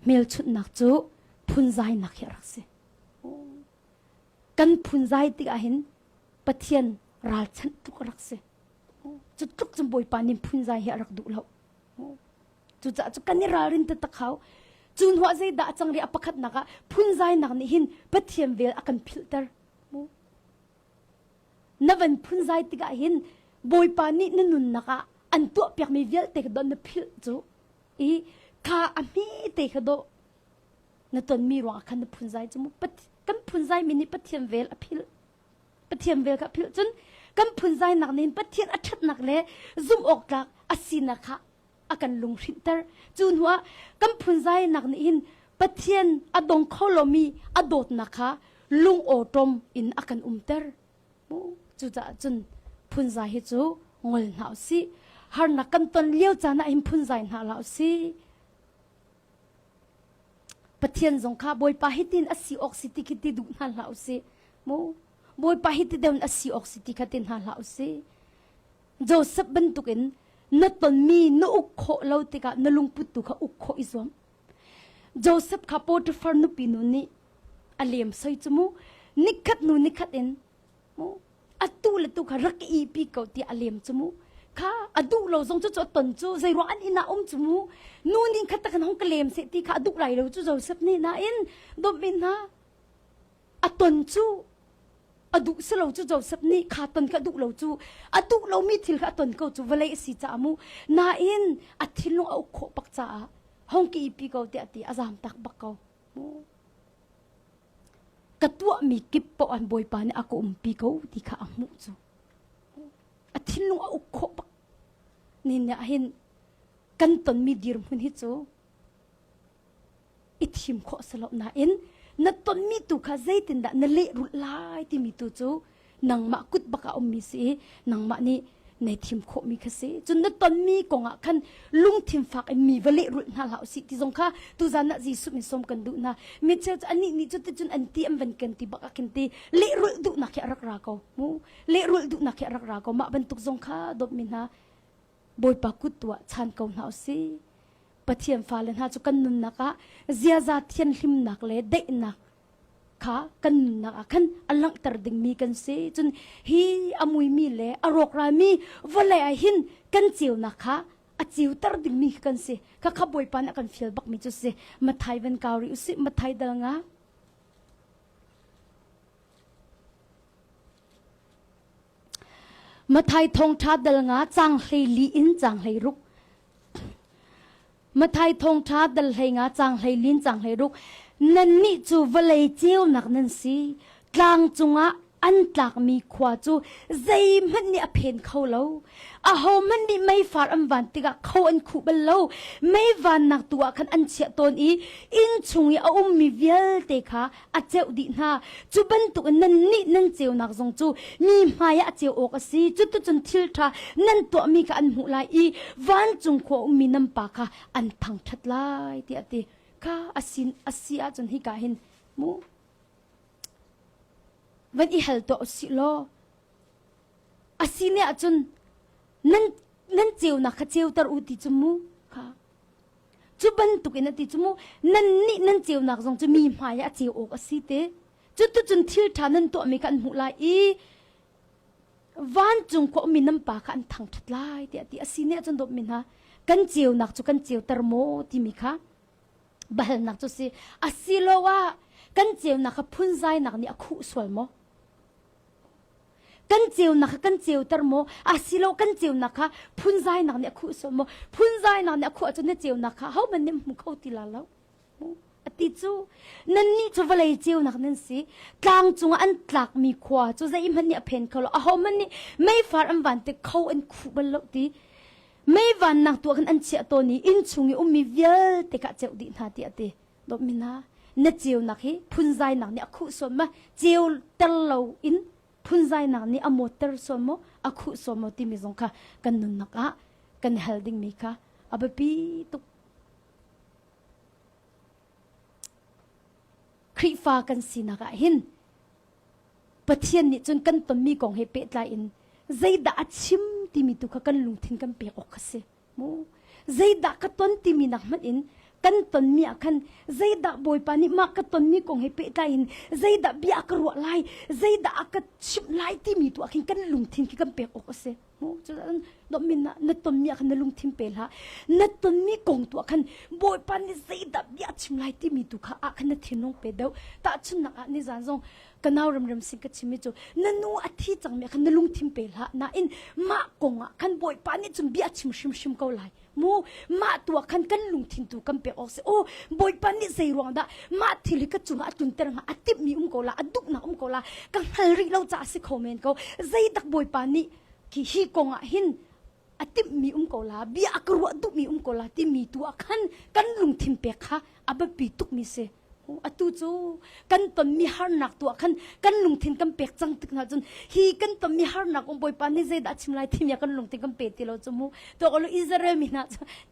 mel chut nak chu phun zai nak ya rak se kan phun zai ti a hin pathian ral chan tu rak se chu tuk chum boy panin phun zai hi rak du lo chu cha chu kan ni rin ta takhau chun hwa zai da chang ri apakhat naka phun zai nak ni hin pathiam vel akan filter navan phun zai ti ga hin boy pani nun naka an to pyak mi vel te don na phil chu i kha ami te khado na ton mi ro khan phun zai chu pat kan phun zai mi ni pathiam vel a phil pathiam vel ka phil chun kan phun zai nak nin pathian athat nak le zum ok lak asina kha akan lung rinter chun huwa kan phun zai nak ni in pathian adong kholomi adot nakha lung otom in akan umter chu cha chun phun zai hi chu ngol nau si har na kan ton lieu chana im phun zai na lau si pathian zong kha boy pa hitin asi oxiti kiti du na lau si mo boy pa hiti deun asi oxiti khatin ha lau si Joseph bentukin na ton mi no ukho lo tika na lungput tu kha ukho izom Joseph kha Potiphar nu pinu ni alem soi chumu nikhat en mo atu le tu kha rak i pi ko ti alem chumu kha adu lo zong chu ton chu zai ro an ina chumu nu ning khat kan hong kalem se ti kha adu lai lo chu Joseph ni na in dom bin ha aton chu adu selo chu Joseph ni kha ton ka du lo chu adu lo mi thil kha ton ko chu vale si cha mu na in athil lo au kho pak cha hong ki pi ko ti ati azam tak bak ko katwa mi kip po an boy pa ni ako umpi ko ti kha amu chu athil lo au kho pak nin na hin kan ton mi dir mun hi chu ithim kho selo na in na ton mi tu kha zaitin da na le ru lai ti mi tu chu nang ma kut baka mi si nang ma ni ในทีมโคมีคเสจนนั้นตอนมีกงอ่ะคันลุงทีมฝากมีเวลรุ่นน่าเหล่าสิที่สงค่ะตุจานะจีสุมิสมกันดูนะมิเชลอันนี้จุดจนอันที่อันเป็นกันที่บักกันที่เละรุ่นดูนักแค่รักราเขามูเละรุ่นดูนักแค่รักราเขามาบรรทุกสงค่ะดบมินะบอยปากุตัวชันเขาหนาวสิปะเทียนฟ้าเลนหาจุกันนุนนักะเจียจัดเทียนหิมนักเลยเด็กนักค่ะกันนักขันอันลังตรดิ่งมีกันเสจนฮีอมวยมีเล่อรกรามีวันเลยหินกันเจียวนักค่ะอเจียวตรดิ่งมีกันเสข้าขบวยปานกันฟิลบักมีจุดเสมาไทยเป็นเกาหลีอุสิมาไทยเดลงะมาไทยทงชาเดลงะจางเลยลีอินจางเลยรุกมาไทยทงชาเดลเลยงะจางเลยลินจางเลยรุกนั่นนี่จูวเลยเจียวนักนั่นสิกลางจุงะอันตากมีขวาจูใจมันนี่เพนเขาเล่าอาหอมันนี่ไม่ฟาดอันวันติกะเขาอันคู่บัลเล่าไม่วันนักตัวคันอันเชียตนอีอินชุงยามีเวลเตค่ะอาเจ้าดีนาจูบันตุนั่นนี่นั่นเจียวนักทรงจูมีมายาเจียวอกสิจุดตุจนทิลทานั่นตัวมีกันหูลายอีวันจุงขวามีน้ำปากค่ะอันทังทัดลายเตียตีข้าอาศินอาเซียจนฮิกาหินมูวันอีเฮลตัวสิโลอาศินเนี่ยจนนั่นเจียวนักเจียวตรูติจมูค่ะจุบันตุกินติจมูนั่นนี่นั่นเจียวนักทรงจะมีมายาเจียวอกอาศิเตจุดตุจนทิลทานั่นตัวมีกันหูลายอีวันจงก็มีน้ำปากอันทังทัดลายเตียตีอาศินเนี่ยจนดบมินฮะกันเจียวนักจุกันเจียวตรโมติมิค่ะบัลนักจุสิอาศิโลว่ากันเจียวนักพุ่นใจนักนี่คู่สวลโมกันเจียวนักกันเจียวตรโมอาศิโลกันเจียวนักพุ่นใจนักนี่คู่สวลโมพุ่นใจนักนี่คู่จนเนี่ยเจียวนักเขามันเนี่ยมุขเอาติลาแล้วอติจูนั่นนี่จูวเลยเจียวนักนั่นสิกลางจงอันตากมีขวาจูใจมันเนี่ยเพนเขาแล้วเขามันนี่ไม่ฟาดอันวันแต่เขาอันคู่บัลลตีไม่วันนักตัวกันอันเชียตัวนี้อินชุงยมีเวลแต่กะเจ้าดีนาตีอตีดมินาเนเจียวนักฮีพุ่นใจนักเนี่ยคู่ส่วนมาเจียวตลเราอินพุ่นใจนักนี่อโมเตอร์ส่วนโมอคู่ส่วนโมที่มีสงค่ะกันนุนนักะกันเฮลดิ้งมีค่ะอับปีตุครีฟ้ากันสินักหินปะเทียนนี่จนกันต้นมีกองให้เป็ดลายอินใจด่าชิมที่มีตุกกันลุงทิ้งกันเปียกออกเสียมูใจด่ากันต้นที่มีนักมันอินกันต้นมีอาคันใจด่าบอยปานิมากันต้นมีกองให้เป็ดลายอินใจด่าเบียกรัวลายใจด่ากันชิมลายที่มีตัวกินกันลุงทิ้งกันเปียกออกเสียมูจะดอกมินนะนัดต้นมีอาคันลุงทิ้งเปียละนัดต้นมีกองตัวคันบอยปานิใจด่าเบียชิมลายที่มีตัวข้าอาคันนัดทิ้งน้องเปียเดาตาชุนนักนี่จานซงกันเอารำสิงกัชิมิจูนั่นนูอาทิตย์จังเมียคันลุงทิมเปล่าน่าอินมากงอ่ะคันบอยปานี่จุนเบียชิมเกาไหลมูมาตัวคันกันลุงทิมตัวกันเปออกเสียโอ้บอยปานี่ใส่รวงดามาทีลิกจุงอาจุนเตรงอาทิตย์มีเกาละอาดุกน่ะเกาละกันฮัลริเราจะสิคอมเมนต์เขาใจดักบอยปานี่ที่ฮีกงอ่ะหินอาทิตย์มีเกาละเบียกรัวดุมีเกาละที่มีตัวคันกันลุงทิมเปค่ะอาบปีตุกมิเซอตูจูกันตอนมีฮาร์นักตัวกันลุงทิ้งกันเปียกจังตึกนะจนฮีกันตอนมีฮาร์นักองบอยปานี่เจดัชมิไลที่มีกันลุงทิ้งกันเปียกที่เราจมูตัวก็เลยอิสราเอลมีนะ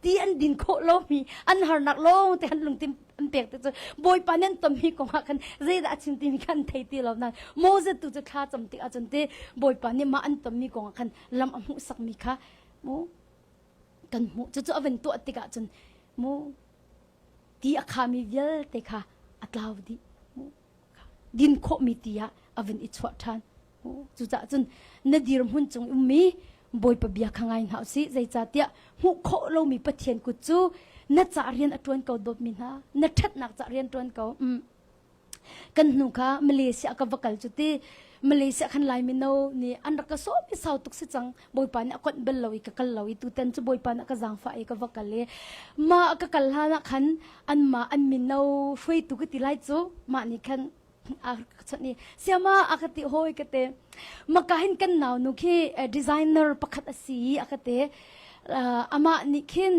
ที่อันดินโคโลมีอันฮาร์นักโลแต่อันลุงทิ้งกันเปียกแต่จนบอยปานี่ตอนมีกองกันเจดัชมิที่มีกันไทยที่เรานั้นโมเสสตูจะฆ่าจำติอาจนเตบอยปานี่มาอันตอนมีกองกันลำอมุสักมีค่ะโมกันโมจะเอาเป็นตัวติกาจนโมที่อาคามีเยอะแต่ค่ะอัตลาวดีดินโคมิติยาอวินอิจฉาทันจุดจนนดีรหุ่นจงมีบอยปะเบียขังไงหาสิใจจัดเดียหุโคเรามีปะเทียนกุจูนัดจะเรียนอัตวนเก่าดบมินะนัดทัดนักจะเรียนตวนเก่ากันหนูค่ะมาเลเซียกับวักลจุดที่มาเลเซียขันลายมิโนนี่อันรักก็สอบพิสาวตุกสิจังบอยปานอากเบลลอยกัลลอยตุเต็นจะบอยปานอากจังฝ่ายกับวักเลยมาอากกัลฮานะขันอันมาอันมิโนช่วยตุกติไลจูมานี่ขันอาชนี่เสียมาอากติโฮยกเตมาการเห็นกันหนาวนุคีดีไซเนอร์ประคัตสีอากเตอามานี่ขิน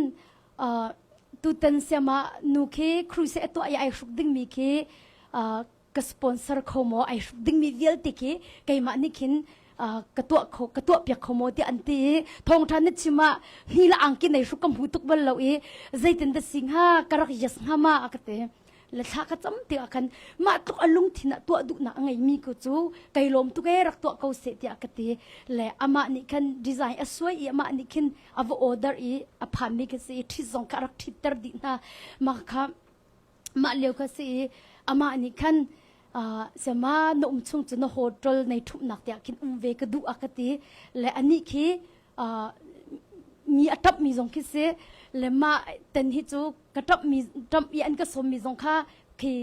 ตุเต็นเสียมานุคีครูเซตัวไอชุกดิ้งมีคีก็สปอนเซอร์เขาโมไอดิ้งมีเวลติกีไกมานี่ขิน กระตัวเปียกขโมที่อันตีทองทันนิชิมานี่ละอังกินในสุกมหูตุกบัลเราใจเต็นแต่สิงหากระกยัสหามาอักเตและถ้าก็จำเตียกันมาตุกอลุงที่น่ะตัวดุน่ะไงมีก็จูไก่ลมตุกรักตัวเขาเสียที่อักเตและอามานี่คันดีไซน์สวยอามานี่คันอวออเดอร์อาพามีก็สิที่ส่งคารักที่ตรดิน่ะมาค่ะมาเลี้ยวก็สิอามานี่คันเสมาโนมชงจุนโฮดรในทุกนักเดียกินเวกดูอักติและอันนี้คือมีอัตบมีจงคิดเสและมาเต็นฮิจูกระตับมีตับยันก็สมมีจงค่าคือ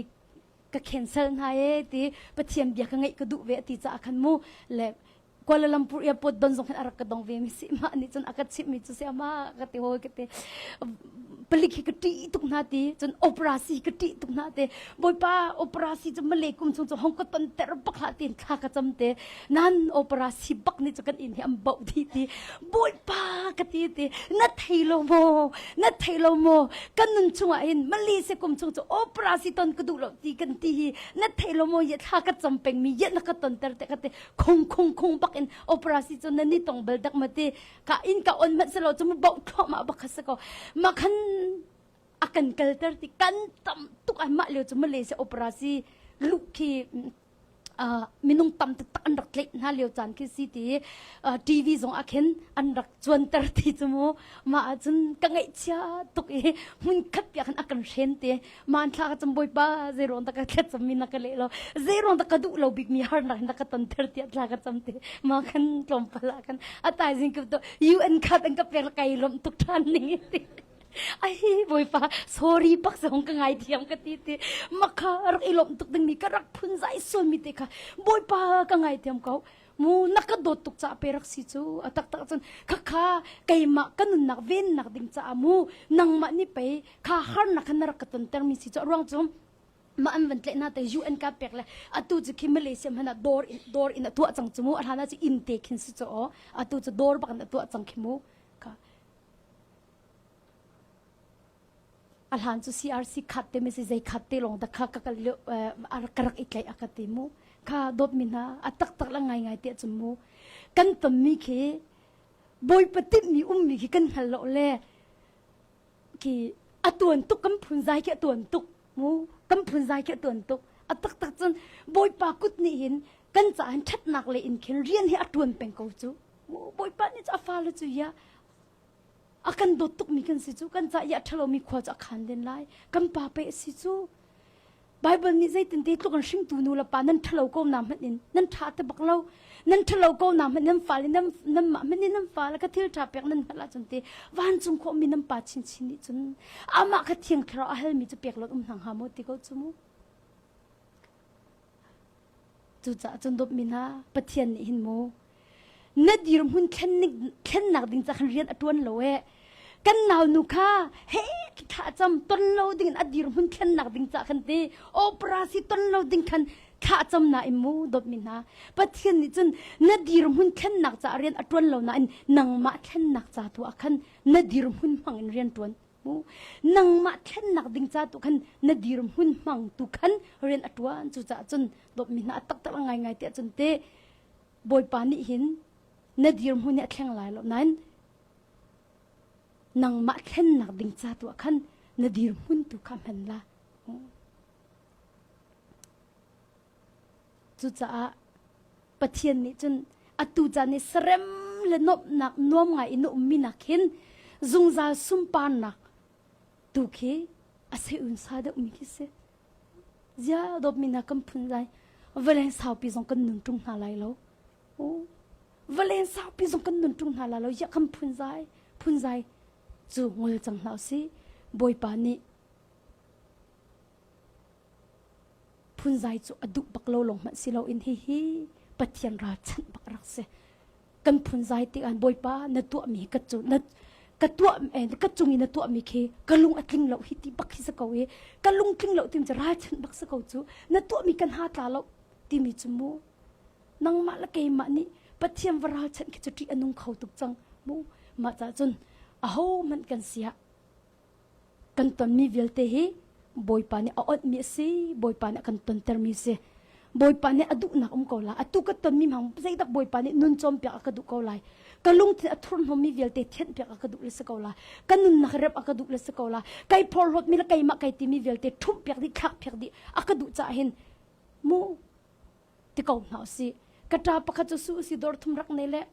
ก็แคนเซิลให้ที่ประเทียมเบียกไงก็ดูเวทีจะอาคันมูและกัวลาลัมพูร์แอร์พอร์ตดอนจงคันอารักกระดองเวมิสิมาอันนี้จนอากัดชิมมีจุเสียมากติโฮกติผลิตกติตุกนาทีจนโอเปร่าซีกติตุกนาทีบอยป้าโอเปร่าซีจะมาเล็กกุมชงจะห้องก็ตันแต่ระบักหาตีนข้ากระจำเตนั่นโอเปร่าซีบักนี่จะกันอินที่อันเบาทีบอยป้ากติตีนัดไทโลโมกันนุ่งชงอินมาลีเสกุมชงจะโอเปร่าซีตันกระดูกตีกันตีนัดไทโลโมยัดข้ากระจำเป็นมียัดนักตันแต่กติคงบักอินโอเปร่าซีจนนั่นนี่ต้องเบลดักมาตีกะอินกะอนมัดสโลจะมาเบาข้ามาบักสกอมาคันakan kalter ti kan tam tuk an ma leo chu Malaysia operasi lukhi minung tam tak an rak lek na leo chan ki si ti TV zong akhen an rak chuan tar ti chumo ma chun ka ngai cha tuk e mun khat pya khan akan ren te man thla ka chum boi pa zeron ta ka khat chum min na ka le lo zeron ta ka du lo big mi har na ka tan tar ti thla ka chum te ma khan klom pala kan atai jing ki to UN khat an ka per kai lom tuk than ni ti ai boi pa sorry pak song ka ngai thiam ka ti ti makha rak ilom tuk ding mi ka rak phun zai so mi te kha boi pa ka ngai thiam ko mu nakadot tuk cha perak si chu atak tak chon kha kai ma kanun nak ven nak ding cha mu nang ma ni pe kha har nak kan rak ton ter mi si chu rong chum ma an van tle na te UN ka pek la atu chu ki Malaysia hana door in atu chang chumu arhana chi in te khin si chu atu chu door bak na atu chang khimu alhan chu CRC khatte me se zai khatte long da kha ka ar karak itlai akati mu kha dot mina atak tak la ngai te chumu kan tam mi khe boy patit mi mi ki kan hallo le ki atun tuk kam phun zai ki atun tuk mu kam phun zai ki atun tuk atak tak chun boy pa kut ni hin kan cha an that nak le in khin rian hi atun peng ko chu boy pa ni cha fa le chu ya akan dotuk mi kan si chu kan cha ya thalo mi khwa cha khan den lai kan pa pe si chu Bible ni zai tin te tu kan hring tu nu la pa nan thalo ko nam hanin nan tha te baklo nan thalo ko nam nan fa le nan ma men nan fa la ka thil tha pek nan hala chun te wan chung kho mi nam pa chin ni chun ama ka thiang thra a hel mi chu pek lot nang ha mo ti ko chu mu chu cha chun dop mi na pathian ni hin mo nadir hun khen nak ding cha khan rian atun lo e kan naw nu kha he ki tha cham ton lo ding adir hun khen nak ding cha khan te operasi ton lo ding khan kha cham na imu dot min na pathian ni chun nadir hun khen nak cha rian atun lo na in nang ma khen nak cha tu akhan nadir hun mang in rian tuan nang ma khen nak ding cha tu khan nadir hun mang tu khan rian atwan chu cha chun dot min na tak tak ngai te chun te boy pa ni hin nadir hun ne thleng lai lo nan nang ma khen nak ding cha tu khan nadir hun tu kham han la chu cha pathian ni chun atu cha ni srem le nop nak nom ngai inu mi na khin zungza sum pan nak tu ke ase un sa da mi ki se zia dop mi na kam phun lai valen sao pi zong kan nun tung na lai lo valen sao pi zong kan nun tung na lai lo ya kam phun zai chu ngol chang na si boy pa ni phun zai chu adu baklo long man silo in hi pathian ra chan bak rak se kan phun zai ti an boy pa na tu mi ka chu na ka tu en ka chung in na tu mi khe kalung atling lo hi ti bak hi sa ko e kalung tling lo tim ra chan bak sa ko chu na tu mi kan ha tla lo ti mi chu mu nang ma la ke ma ni pathian vara chan ki chu ti anung khau tuk chang mu ma cha chun aho man kan sia kan ton mi velte hi boy pa ni aot mi si boy pa na kan ton ter mi se บอยปานี่อดุนักกอลาอตุกตันมีมังใจดับบอยปานี่นุนจอมเปียกกระดุกอลายกะลุงที่ทุนหอมีเวลเตเทียนเปียกกระดุเลสกอลากันนุนนักเร็บกระดุเลสกอลาไก่พอลดมีละไก่มาไก่ตีมีเวลเตทุ่มเปียกดิคักเปียกดิกระดุจะเห็นมูที่เก่าหนาวสิกระตาปะกระจุสุสิดอร์ทุมรักในเละ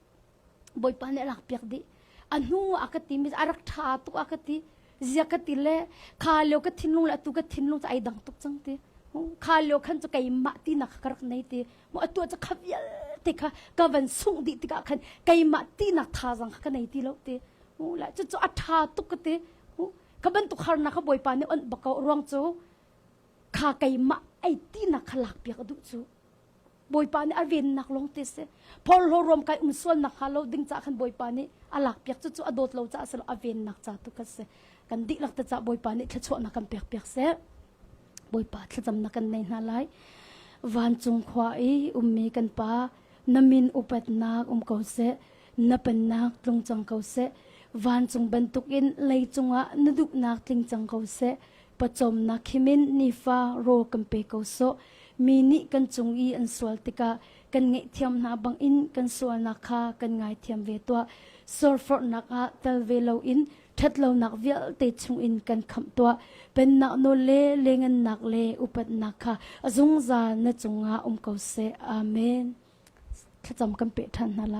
บอยปานี่หลักเปียกดิอันนู้กตีมีอารักทาตุกตีเจียกตีเละข้าเลี้ยวกทิ้งลงและตุกทิ้งลงจะไอ้ดังตุกจังตีข้าเลี้ยวขันจะไก่มาตีนักกระกในตีมัวตัวจะขับยัลติค่ะกวันส่งดิติกะขันไก่มาตีนักท่าจังขันในตีแล้วตีและจะอัฐาตุกตีกบันตุกขารนักบอยปานเนี่ยอันบักเอารวงจูข้าไก่มาไอ้ตีนักขลักเปียกดุจูบอยปานเนี่ยอเวนนักลงตีเสพอเรารวมไก่ส่วนนักข้าเราดึงจากขันบอยปานเนี่ยอลักเปียกจูอดดเราจะสละอเวนนักจากตุกเสกันดิลักจะจากบอยปานเนี่ยขชวนักกันเปียกเสบอยปาทจำนักกันในนาไลวันจงควายมีกันปานามินอุปัตนักเขาเสนับเป็นนักลงจังเขาเสวันจงบรรทุกินเลยจงนดุนักลิงจังเขาเสประจมนักขิมินนิฟาโรกันเปเขาโซมีนิกันจงอีอันสวลติกากันเงเทียมนาบังอินกันสวลนักขากันไงเทียมเวตัวสอร์ฟนักเตลเวลอินทัดเรานักเวลเตชงอินกันคำตัวเป็นนักโนเลเลงันนักเลอุปัตนักค่ะจงจานจงเขาเสอาเมนถ้าจำกันเปทันอะไร